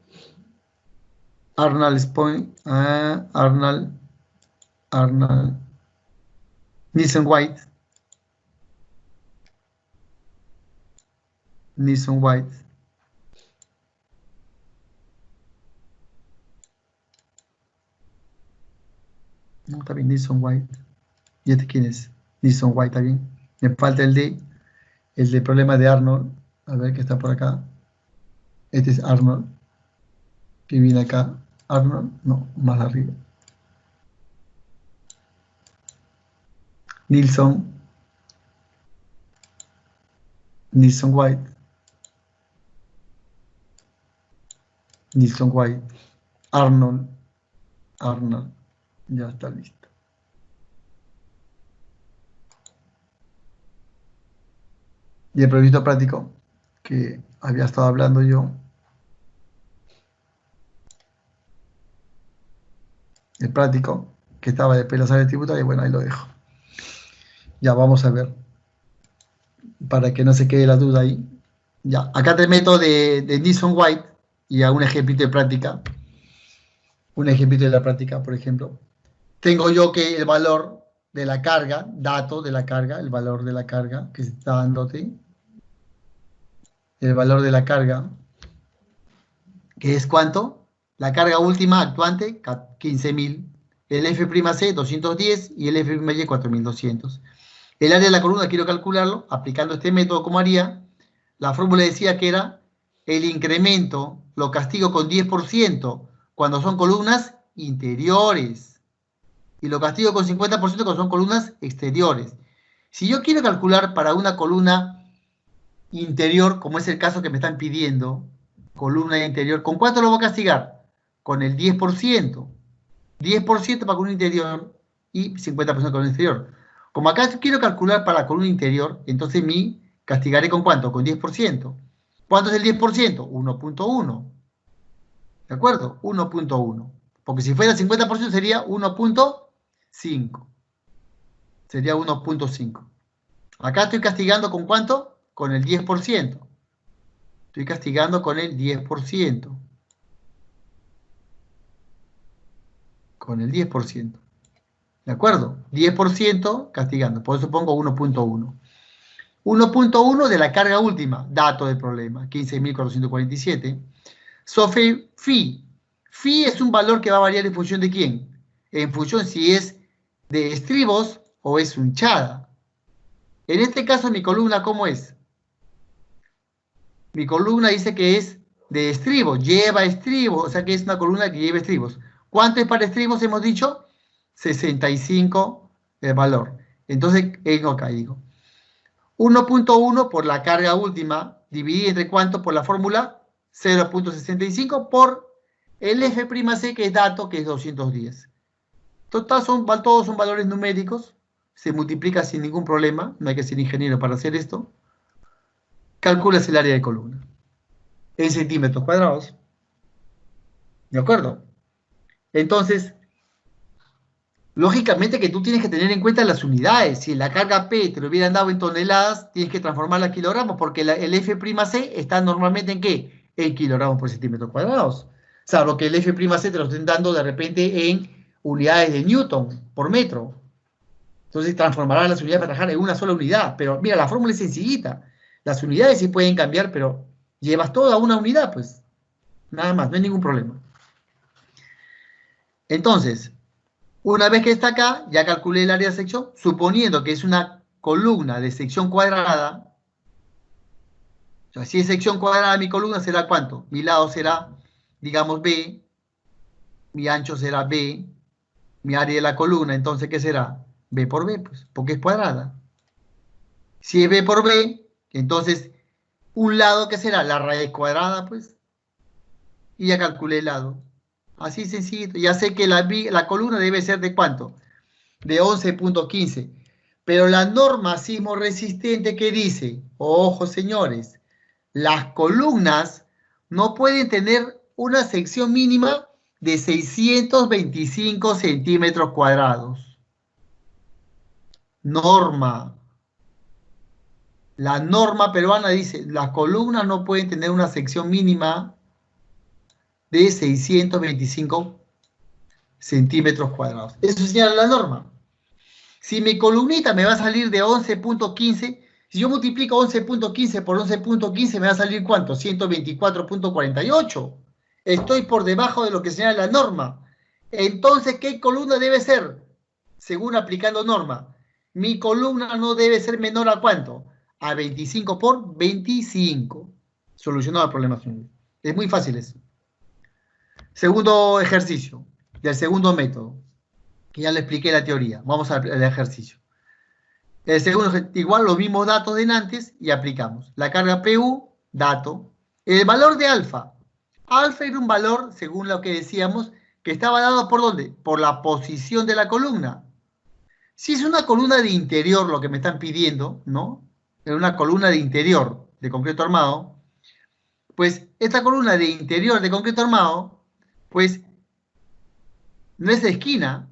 Arnold Sperman, Arnold Nielsen White. Nielsen White. No, está bien, Nielsen White. ¿Y este quién es? Nielsen White, está bien. Me falta el de problema de Arnold. A ver, que está por acá. Este es Arnold. Que viene acá. Arnold, no, más arriba. Nilsson. Nilsson White. Nilsson White. Arnold. Arnold. Ya está listo. Y el proyecto práctico que había estado hablando yo. El práctico que estaba de la sala tributaria, bueno, ahí lo dejo. Ya vamos a ver. Para que no se quede la duda ahí. Ya, acá te meto de Nilsson White y a un ejemplito de práctica. Un ejemplito de la práctica, por ejemplo. Tengo yo que el valor de la carga, dato de la carga, el valor de la carga que se está dándote, el valor de la carga, que es ¿cuánto? La carga última actuante, 15.000, el F'C 210 y el F'Y 4.200. El área de la columna quiero calcularlo, aplicando este método como haría. La fórmula decía que era el incremento, lo castigo con 10% cuando son columnas interiores. Y lo castigo con 50% cuando son columnas exteriores. Si yo quiero calcular para una columna interior, como es el caso que me están pidiendo, columna interior, ¿con cuánto lo voy a castigar? Con el 10%. 10% para columna interior y 50% para columna exterior. Como acá quiero calcular para la columna interior, entonces castigaré ¿con cuánto? Con 10%. ¿Cuánto es el 10%? 1.1. ¿De acuerdo? 1.1. Porque si fuera 50% sería 1.5. Sería 1.5. Acá estoy castigando ¿con cuánto? Con el 10%. Estoy castigando con el 10%. Con el 10%. ¿De acuerdo? 10% castigando. Por eso pongo 1.1. 1.1 de la carga última. Dato del problema. 15.447. Sofe phi. Phi es un valor que va a variar en función de quién. En función si es de estribos o es hunchada. En este caso mi columna, ¿cómo es? Mi columna dice que es de estribos, lleva estribos, o sea que es una columna que lleva estribos. ¿Cuánto es para estribos? Hemos dicho 65 el valor. Entonces, vengo acá y digo 1.1 por la carga última, dividida entre cuánto por la fórmula 0.65 por el F'C, que es dato, que es 210. Total, todos son valores numéricos, se multiplica sin ningún problema, no hay que ser ingeniero para hacer esto. Calculas el área de columna en centímetros cuadrados. ¿De acuerdo? Entonces, lógicamente que tú tienes que tener en cuenta las unidades. Si la carga P te lo hubieran dado en toneladas, tienes que transformarla a kilogramos, porque el F'C está normalmente ¿en qué? En kilogramos por centímetros cuadrados. Salvo que el F'C te lo estén dando de repente en unidades de Newton por metro. Entonces transformarás las unidades para trabajar en una sola unidad. Pero mira, la fórmula es sencillita. Las unidades sí pueden cambiar, pero llevas toda una unidad, pues. Nada más, no hay ningún problema. Entonces, una vez que está acá, ya calculé el área de sección, suponiendo que es una columna de sección cuadrada. O sea, si es sección cuadrada, mi columna será ¿cuánto? Mi lado será, digamos, B, mi ancho será B, mi área de la columna, entonces, ¿qué será? B por B, pues, porque es cuadrada. Si es B por B, entonces, un lado, ¿qué será? La raíz cuadrada, pues, y ya calculé el lado. Así sencillo, ya sé que la columna debe ser ¿de cuánto? De 11.15. Pero la norma sismo resistente que dice, ojo señores, las columnas no pueden tener una sección mínima de 625 centímetros cuadrados. Norma. La norma peruana dice, las columnas no pueden tener una sección mínima de 625 centímetros cuadrados. Eso señala la norma. Si mi columnita me va a salir de 11.15, si yo multiplico 11.15 por 11.15, me va a salir ¿cuánto? 124.48. Estoy por debajo de lo que señala la norma. Entonces, ¿qué columna debe ser? Según aplicando norma. Mi columna no debe ser menor a ¿cuánto? A 25 por 25. Solucionado el problema. Es muy fácil eso. Segundo ejercicio del segundo método, que ya le expliqué la teoría. Vamos al ejercicio. El segundo, igual los mismos datos de antes y aplicamos. La carga PU, dato. El valor de alfa. Alfa era un valor, según lo que decíamos, que estaba dado ¿por dónde? Por la posición de la columna. Si es una columna de interior lo que me están pidiendo, ¿no? En una columna de interior de concreto armado, pues esta columna de interior de concreto armado, pues no es de esquina,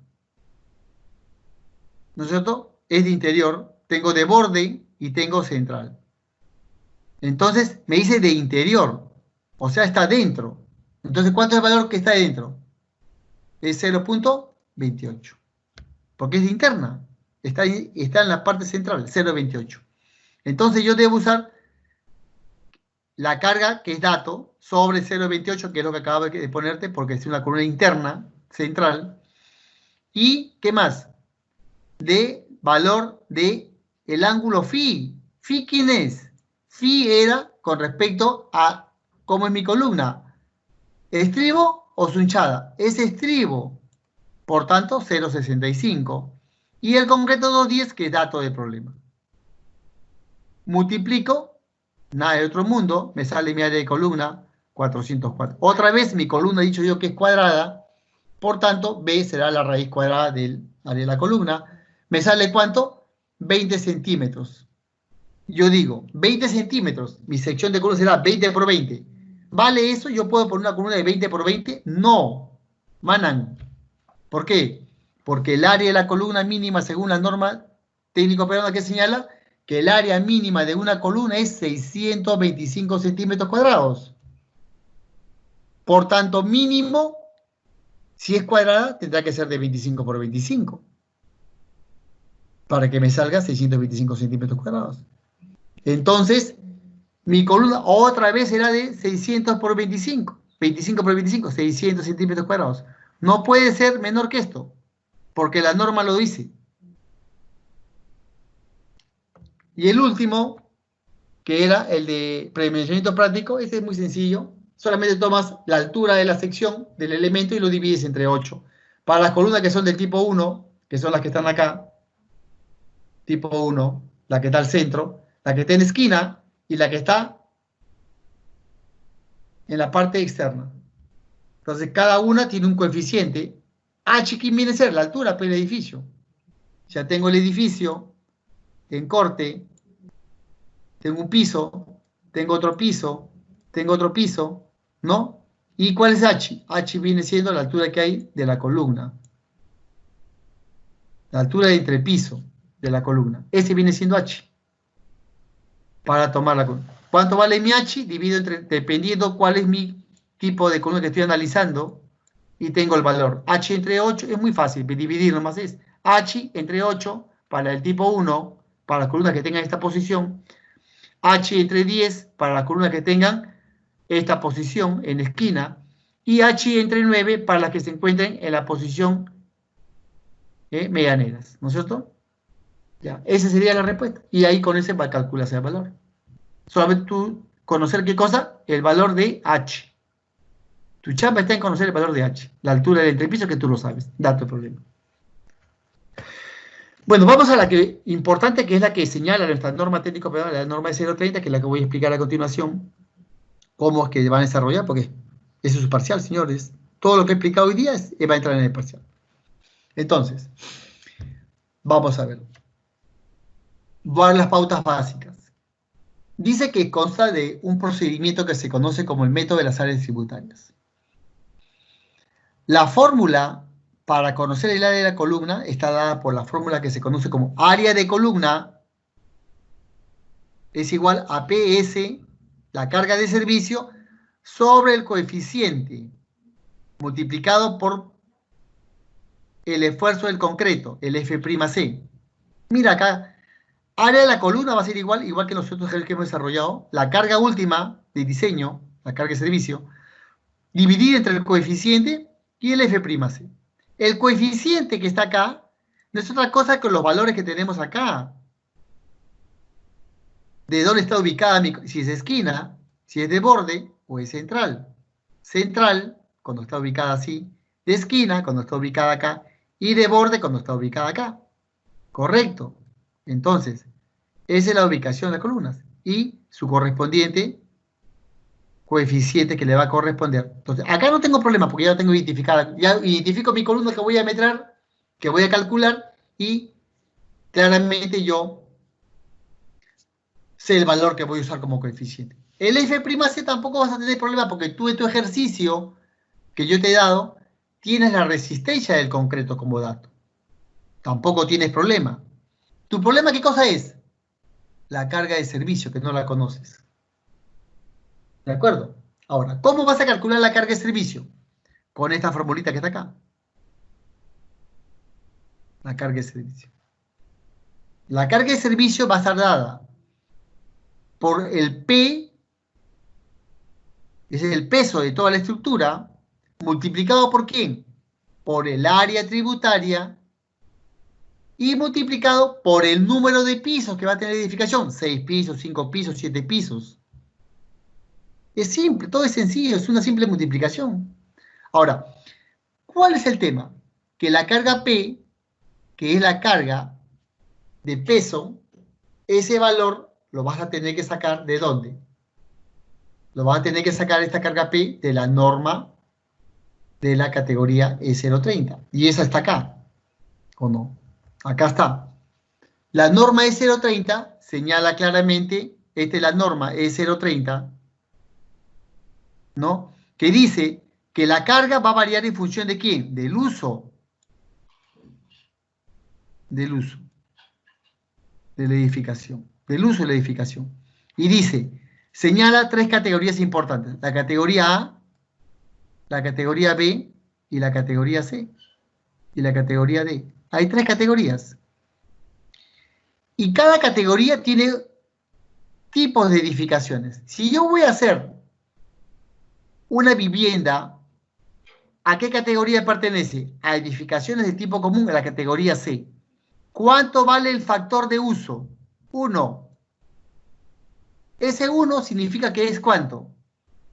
¿no es cierto? Es de interior, tengo de borde y tengo central. Entonces me dice de interior, o sea, está dentro. Entonces, ¿cuánto es el valor que está dentro? Es 0.28, porque es de interna, está en la parte central, 0.28. Entonces yo debo usar la carga, que es dato, sobre 0.28, que es lo que acabo de ponerte, porque es una columna interna, central. ¿Y qué más? De valor de el ángulo phi. ¿Phi quién es? Phi era con respecto a cómo es mi columna. ¿Estribo o sunchada? Es estribo. Por tanto, 0.65. Y el concreto 210, que es dato del problema. Multiplico, nada de otro mundo, me sale mi área de columna, 404. Otra vez mi columna he dicho yo que es cuadrada, por tanto, B será la raíz cuadrada del área de la columna. ¿Me sale cuánto? 20 centímetros. Yo digo, 20 centímetros, mi sección de columna será 20 por 20. ¿Vale eso? ¿Yo puedo poner una columna de 20 por 20? No, manan. ¿Por qué? Porque el área de la columna mínima, según la norma técnico-peruana que señala, que el área mínima de una columna es 625 centímetros cuadrados. Por tanto, mínimo, si es cuadrada, tendrá que ser de 25 por 25, para que me salga 625 centímetros cuadrados. Entonces, mi columna otra vez será de 600 por 25, 25 por 25, 600 centímetros cuadrados. No puede ser menor que esto, porque la norma lo dice. Y el último, que era el de predimensionamiento práctico, este es muy sencillo. Solamente tomas la altura de la sección del elemento y lo divides entre 8. Para las columnas que son del tipo 1, que son las que están acá, tipo 1, la que está al centro, la que está en esquina y la que está en la parte externa. Entonces, cada una tiene un coeficiente. H, ¿quién viene a ser? La altura del edificio. Ya tengo el edificio en corte, tengo un piso, tengo otro piso, tengo otro piso, ¿no? ¿Y cuál es H? H viene siendo la altura que hay de la columna. La altura de entrepiso de la columna. Ese viene siendo H. Para tomar la columna. ¿Cuánto vale mi H? Divido entre, dependiendo cuál es mi tipo de columna que estoy analizando, y tengo el valor. H entre 8 es muy fácil, dividir nomás es H entre 8 para el tipo 1, para las columnas que tengan esta posición, H entre 10 para las columnas que tengan esta posición en esquina, y H entre 9 para las que se encuentren en la posición medianeras, ¿no es cierto? Ya, esa sería la respuesta. Y ahí con ese va a calcularse el valor. Solamente tú conocer qué cosa, el valor de H. Tu chamba está en conocer el valor de H, la altura del entrepiso, que tú lo sabes, dato de problema. Bueno, vamos a la que importante, que es la que señala nuestra norma técnico-peruana, la norma de 030, que es la que voy a explicar a continuación, cómo es que van a desarrollar, porque eso es parcial, señores. Todo lo que he explicado hoy día va a entrar en el parcial. Entonces, vamos a ver. Van las pautas básicas. Dice que consta de un procedimiento que se conoce como el método de las áreas tributarias. La fórmula para conocer el área de la columna está dada por la fórmula que se conoce como área de columna es igual a PS, la carga de servicio, sobre el coeficiente multiplicado por el esfuerzo del concreto, el F'C. Mira acá, área de la columna va a ser igual que nosotros que hemos desarrollado, la carga última de diseño, la carga de servicio, dividida entre el coeficiente y el F'C. El coeficiente que está acá no es otra cosa que los valores que tenemos acá. De dónde está ubicada, si es esquina, si es de borde o es central. Central, cuando está ubicada así, de esquina, cuando está ubicada acá, y de borde, cuando está ubicada acá. Correcto. Entonces, esa es la ubicación de las columnas y su correspondiente coeficiente que le va a corresponder. Entonces, acá no tengo problema porque ya lo tengo identificada. Ya identifico mi columna que voy a meter, que voy a calcular y claramente yo sé el valor que voy a usar como coeficiente. El F'C tampoco vas a tener problema porque tú en tu ejercicio que yo te he dado tienes la resistencia del concreto como dato. Tampoco tienes problema. ¿Tu problema qué cosa es? La carga de servicio, que no la conoces. ¿De acuerdo? Ahora, ¿cómo vas a calcular la carga de servicio? Con esta formulita que está acá. La carga de servicio. La carga de servicio va a estar dada por el P, ese es el peso de toda la estructura, multiplicado por ¿quién? Por el área tributaria y multiplicado por el número de pisos que va a tener la edificación. 6 pisos, 5 pisos, 7 pisos. Es simple, todo es sencillo, es una simple multiplicación. Ahora, ¿cuál es el tema? Que la carga P, que es la carga de peso, ese valor lo vas a tener que sacar ¿de dónde? Lo vas a tener que sacar esta carga P de la norma de la categoría E030. Y esa está acá, ¿o no? Acá está. La norma E030 señala claramente, esta es la norma E030, ¿no? Que dice que la carga va a variar en función de ¿quién? Del uso. Del uso de la edificación. Del uso de la edificación. Y dice, señala 3 categorías importantes. La categoría A, la categoría B y la categoría C. Y la categoría D. Hay 3 categorías. Y cada categoría tiene tipos de edificaciones. Si yo voy a hacer una vivienda, ¿a qué categoría pertenece? A edificaciones de tipo común, a la categoría C. ¿Cuánto vale el factor de uso? 1. Ese 1 significa que es ¿cuánto?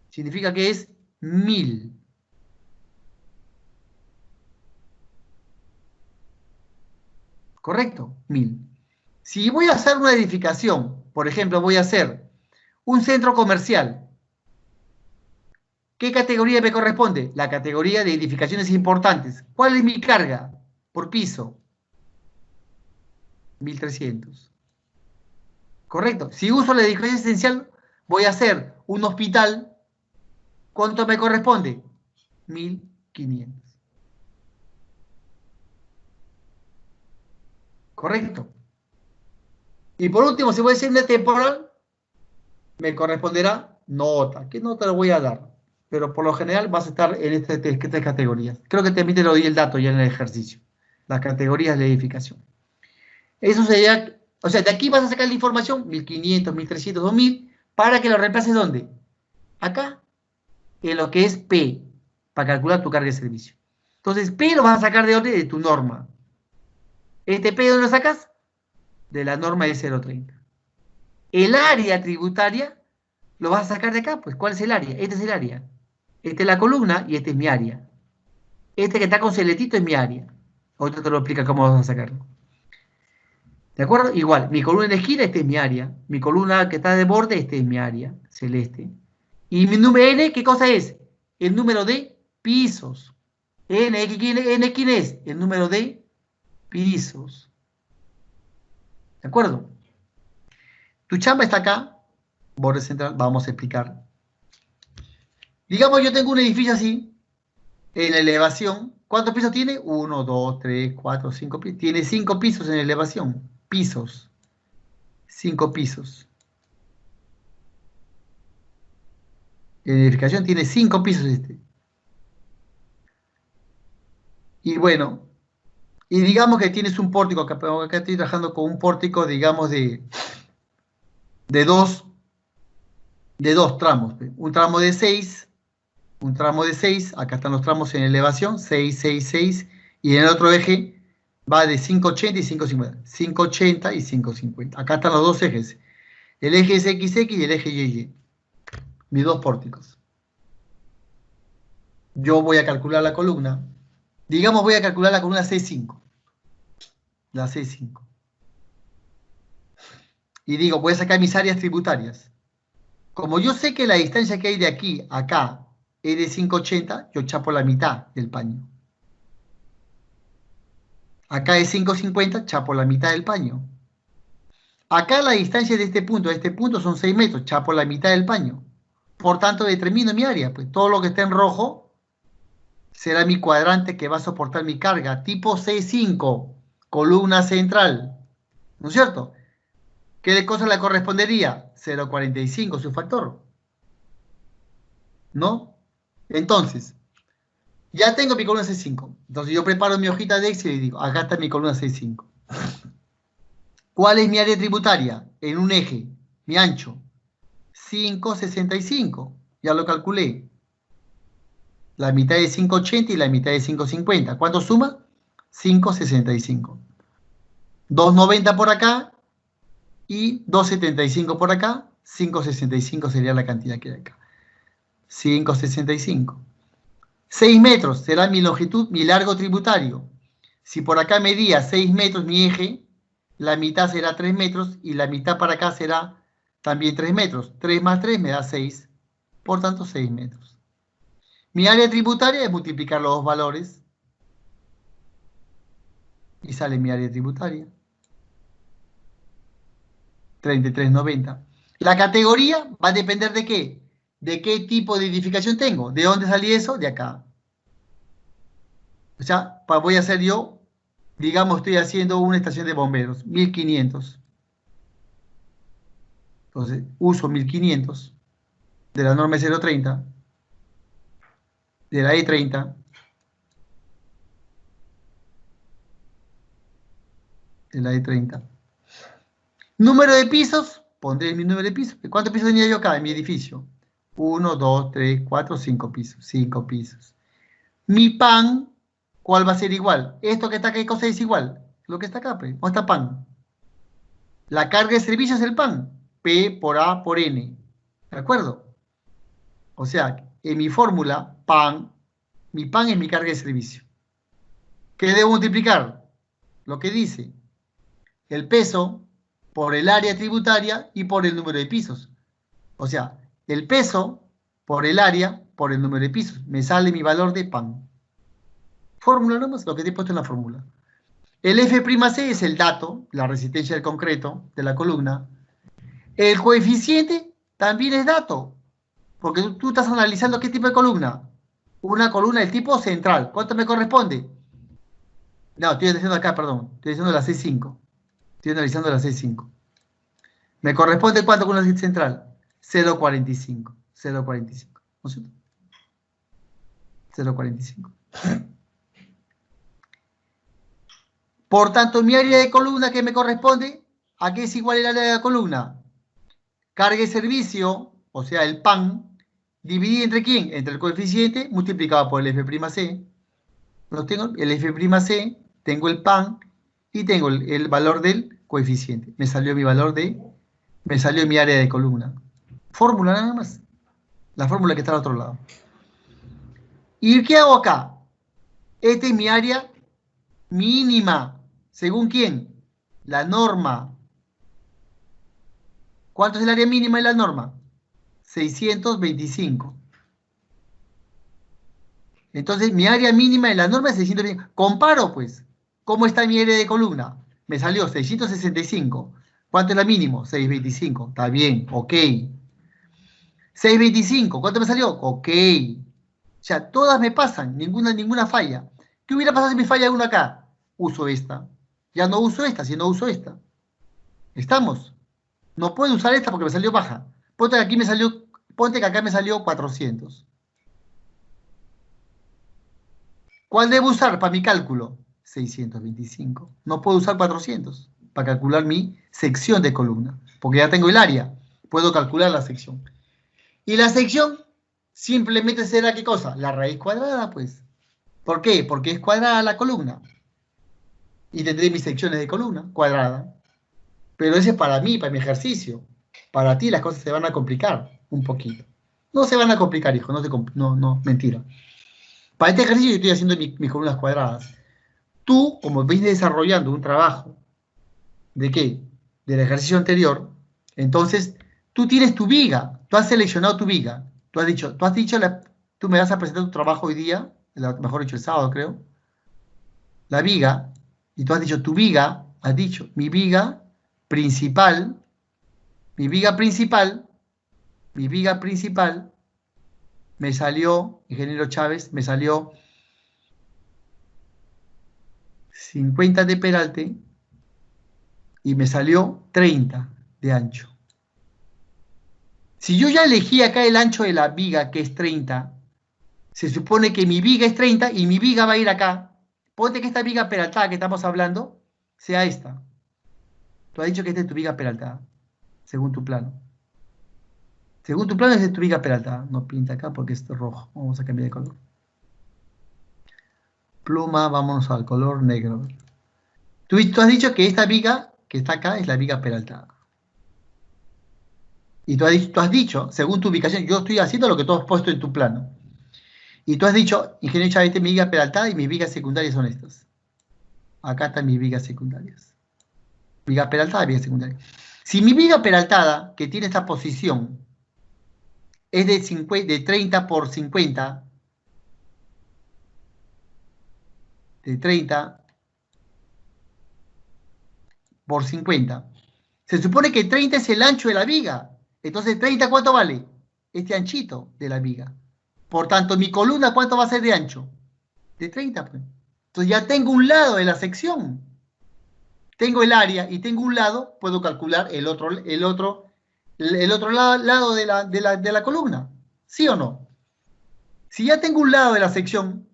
Significa que es 1000. ¿Correcto? 1000. Si voy a hacer una edificación, por ejemplo, voy a hacer un centro comercial, ¿qué categoría me corresponde? La categoría de edificaciones importantes. ¿Cuál es mi carga por piso? 1300. ¿Correcto? Si uso la edificación esencial, voy a hacer un hospital. ¿Cuánto me corresponde? 1500. ¿Correcto? Y por último, si voy a hacer una temporal, me corresponderá nota. ¿Qué nota le voy a dar? Pero por lo general vas a estar en estas 3 categorías. Creo que también te lo di el dato ya en el ejercicio. Las categorías de edificación. Eso sería, o sea, de aquí vas a sacar la información, 1500, 1300, 2000, para que lo reemplaces ¿dónde? Acá, en lo que es P, para calcular tu carga de servicio. Entonces, P lo vas a sacar de dónde? De tu norma. ¿Este P dónde lo sacas? De la norma de 030. El área tributaria lo vas a sacar de acá, pues, ¿cuál es el área? Este es el área. Esta es la columna y este es mi área. Este que está con celetito es mi área. Ahorita te lo explica cómo vas a sacarlo. ¿De acuerdo? Igual, mi columna de esquina, este es mi área. Mi columna que está de borde, este es mi área, celeste. Y mi número N, ¿qué cosa es? El número de pisos. N, ¿quién es? El número de pisos. ¿De acuerdo? Tu chamba está acá, borde central, vamos a explicar. Digamos, yo tengo un edificio así, en la elevación. ¿Cuántos pisos tiene? 1, 2, 3, 4, 5 pisos. Tiene 5 pisos en elevación. Pisos. 5 pisos. En edificación tiene 5 pisos este. Y bueno, y digamos que tienes un pórtico, acá estoy trabajando con un pórtico, digamos, de dos tramos. Un tramo de 6, un tramo de 6, acá están los tramos en elevación, 6, 6, 6, y en el otro eje va de 580 y 550. 580 y 550. Acá están los dos ejes. El eje es XX y el eje YY. Mis dos pórticos. Yo voy a calcular la columna. Digamos, voy a calcular la columna C5. La C5. y digo, voy a sacar mis áreas tributarias. Como yo sé que la distancia que hay de aquí a acá es de 580, yo chapo la mitad del paño. Acá es 550, chapo la mitad del paño. Acá la distancia de este punto a este punto son 6 metros, chapo la mitad del paño. Por tanto, determino mi área. Pues todo lo que esté en rojo será mi cuadrante que va a soportar mi carga. Tipo C5, columna central. ¿No es cierto? ¿Qué cosa le correspondería? 0,45, su factor. ¿No? Entonces, ya tengo mi columna C5. Entonces yo preparo mi hojita de Excel y digo, acá está mi columna C5. ¿Cuál es mi área tributaria? En un eje, mi ancho. 5,65. Ya lo calculé. La mitad de 5,80 y la mitad de 5,50. ¿Cuánto suma? 5,65. 2,90 por acá y 2,75 por acá. 5,65 sería la cantidad que hay acá. 5,65. 6 metros será mi longitud, mi largo tributario. Si por acá medía 6 metros mi eje, la mitad será 3 metros y la mitad para acá será también 3 metros. 3 más 3 me da 6. Por tanto, 6 metros. Mi área tributaria es multiplicar los dos valores y sale mi área tributaria. 33,90. La categoría va a depender de qué. ¿De qué tipo de edificación tengo? ¿De dónde salí eso? De acá. O sea, voy a hacer yo, digamos, estoy haciendo una estación de bomberos, 1500. Entonces, uso 1500 de la norma 030, de la E30, de la E30. Número de pisos, pondré mi número de pisos. ¿Cuántos pisos tenía yo acá en mi edificio? 1, 2, 3, 4, 5 pisos. 5 pisos. Mi pan, ¿cuál va a ser igual? Esto que está acá, ¿qué cosa es igual? Lo que está acá, pues. ¿Dónde está pan? La carga de servicio es el pan. P por A por N. ¿De acuerdo? O sea, en mi fórmula, pan, mi pan es mi carga de servicio. ¿Qué debo multiplicar? Lo que dice. El peso por el área tributaria y por el número de pisos. O sea, el peso por el área por el número de pisos. Me sale mi valor de pan. Fórmula nomás, lo que te he puesto en la fórmula. El F'C es el dato, la resistencia del concreto, de la columna. El coeficiente también es dato, porque tú estás analizando qué tipo de columna. Una columna del tipo central. ¿Cuánto me corresponde? No, estoy diciendo acá, perdón. Estoy diciendo la C5. Estoy analizando la C5. ¿Me corresponde cuánto con la central? 0,45. 0,45. ¿No es cierto? 0,45. Por tanto, mi área de columna que me corresponde, ¿a qué es igual el área de la columna? Carga y servicio, o sea, el pan, dividido entre quién? Entre el coeficiente multiplicado por el F'C. ¿Lo tengo? El F'C, tengo el pan y tengo el valor del coeficiente. Me salió mi valor me salió mi área de columna. Fórmula nada más. La fórmula que está al otro lado. ¿Y qué hago acá? Esta es mi área mínima. ¿Según quién? La norma. ¿Cuánto es el área mínima de la norma? 625. Entonces, mi área mínima de la norma es 625. Comparo, pues. ¿Cómo está mi área de columna? Me salió 665. ¿Cuánto es la mínimo? 625. Está bien, ok. 625. ¿Cuánto me salió? Ok. O sea, todas me pasan, ninguna falla. ¿Qué hubiera pasado si me falla una acá? Uso esta. Ya no uso esta, si no uso esta. ¿Estamos? No puedo usar esta porque me salió baja. Ponte que acá me salió 400. ¿Cuál debo usar para mi cálculo? 625. No puedo usar 400 para calcular mi sección de columna, porque ya tengo el área. Puedo calcular la sección. Y la sección simplemente será ¿qué cosa? La raíz cuadrada, pues. ¿Por qué? Porque es cuadrada la columna. Y tendré mis secciones de columna cuadrada. Pero ese es para mí, para mi ejercicio. Para ti las cosas se van a complicar un poquito. No se van a complicar, hijo, no, mentira. Para este ejercicio yo estoy haciendo mis columnas cuadradas. Tú, como vienes desarrollando un trabajo, ¿de qué? Del ejercicio anterior, Entonces, tú tienes tu viga, tú has seleccionado tu viga, tú me vas a presentar tu trabajo hoy día, mejor dicho, el sábado, creo, la viga, y tú has dicho tu viga, has dicho, principal, mi viga principal, mi viga principal, me salió, ingeniero Chávez, me salió 50 de peralte y me salió 30 de ancho. Si yo ya elegí acá el ancho de la viga, que es 30, se supone que mi viga es 30 y mi viga va a ir acá. Ponte que esta viga peraltada que estamos hablando sea esta. Tú has dicho que esta es tu viga peraltada, según tu plano. Según tu plano es tu viga peraltada. No pinta acá porque esto es rojo. Vamos a cambiar de color. Pluma, vámonos al color negro. Tú has dicho que esta viga que está acá es la viga peraltada. Y tú has dicho, según tu ubicación, yo estoy haciendo lo que tú has puesto en tu plano. Y tú has dicho, ingeniero Chávez, mi viga peraltada y mis vigas secundarias son estas. Acá están mis vigas secundarias. Viga peraltada, viga secundaria. Si mi viga peraltada, que tiene esta posición, es de 30 por 50, de 30 por 50, se supone que 30 es el ancho de la viga. Entonces, 30, ¿cuánto vale? Este anchito de la viga. Por tanto, mi columna, ¿cuánto va a ser de ancho? De 30, pues. Entonces, ya tengo un lado de la sección. Tengo el área y tengo un lado, puedo calcular el otro lado de la columna. ¿Sí o no? Si ya tengo un lado de la sección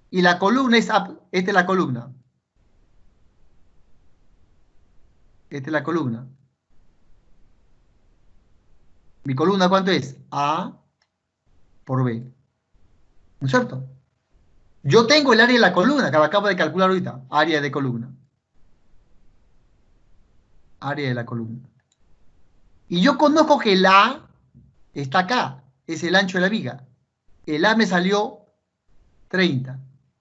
y la columna es esta es la columna. Esta es la columna. ¿Mi columna cuánto es? A por B. ¿No es cierto? Yo tengo el área de la columna, que lo acabo de calcular ahorita. Área de columna. Área de la columna. Y yo conozco que el A está acá. Es el ancho de la viga. El A me salió 30.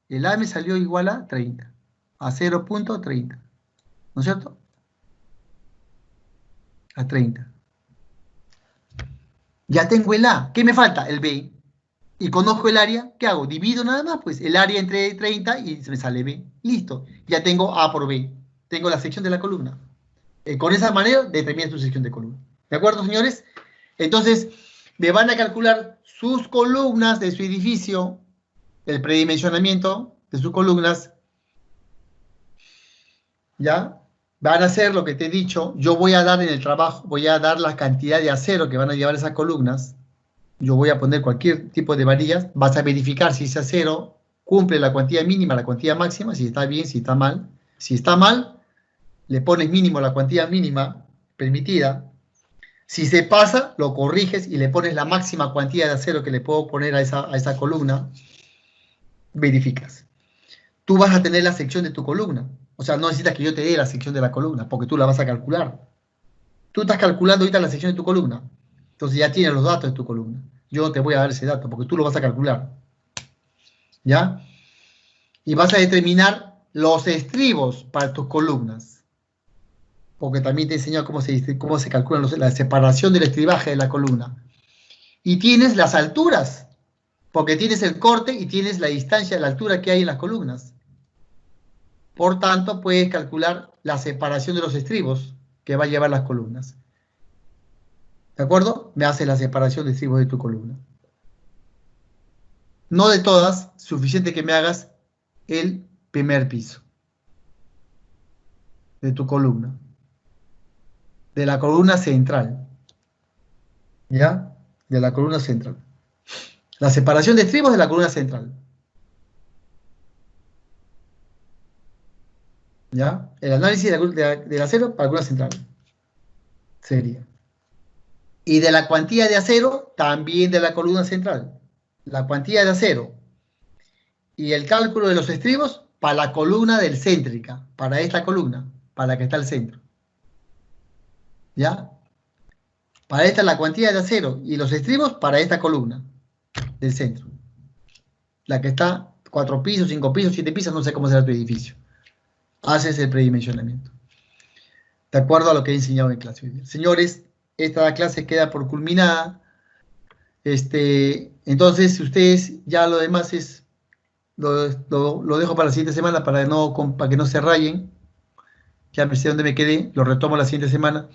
El A me salió igual a 30. A 0.30. ¿No es cierto? A 30. Ya tengo el A. ¿Qué me falta? El B. Y conozco el área. ¿Qué hago? Divido nada más, pues, el área entre 30 y me sale B. Listo. Ya tengo A por B. Tengo la sección de la columna. Con esa manera determinas tu sección de columna. ¿De acuerdo, señores? Entonces, me van a calcular sus columnas de su edificio, el predimensionamiento de sus columnas. ¿Ya? Van a hacer lo que te he dicho. Yo voy a dar en el trabajo, voy a dar la cantidad de acero que van a llevar esas columnas. Yo voy a poner cualquier tipo de varillas. Vas a verificar si ese acero cumple la cuantía mínima, la cuantía máxima, si está bien, si está mal. Si está mal, le pones mínimo la cuantía mínima permitida. Si se pasa, lo corriges y le pones la máxima cuantía de acero que le puedo poner a esa columna. Verificas. Tú vas a tener la sección de tu columna. O sea, no necesitas que yo te dé la sección de la columna, porque tú la vas a calcular. Tú estás calculando ahorita la sección de tu columna. Entonces ya tienes los datos de tu columna. Yo no te voy a dar ese dato, porque tú lo vas a calcular. ¿Ya? Y vas a determinar los estribos para tus columnas. Porque también te he enseñado cómo se calcula la separación del estribaje de la columna. Y tienes las alturas, porque tienes el corte y tienes la distancia, la altura que hay en las columnas. Por tanto, puedes calcular la separación de los estribos que va a llevar las columnas. ¿De acuerdo? Me haces la separación de estribos de tu columna. No de todas, suficiente que me hagas el primer piso de tu columna. De la columna central. ¿Ya? De la columna central. La separación de estribos de la columna central. ¿Ya? El análisis del acero para la columna central. Sería. Y de la cuantía de acero, también de la columna central. La cuantía de acero. Y el cálculo de los estribos para la columna del céntrica. Para esta columna. Para la que está al centro. ¿Ya? Para esta la cuantía de acero y los estribos para esta columna del centro. La que está 4 pisos, 5 pisos, 7 pisos, no sé cómo será tu edificio. Haces el predimensionamiento. De acuerdo a lo que he enseñado en clase hoy día. Señores, esta clase queda por culminada. Entonces, ustedes ya lo demás es, lo dejo para la siguiente semana para que no se rayen. Ya me sé dónde me quedé, lo retomo la siguiente semana.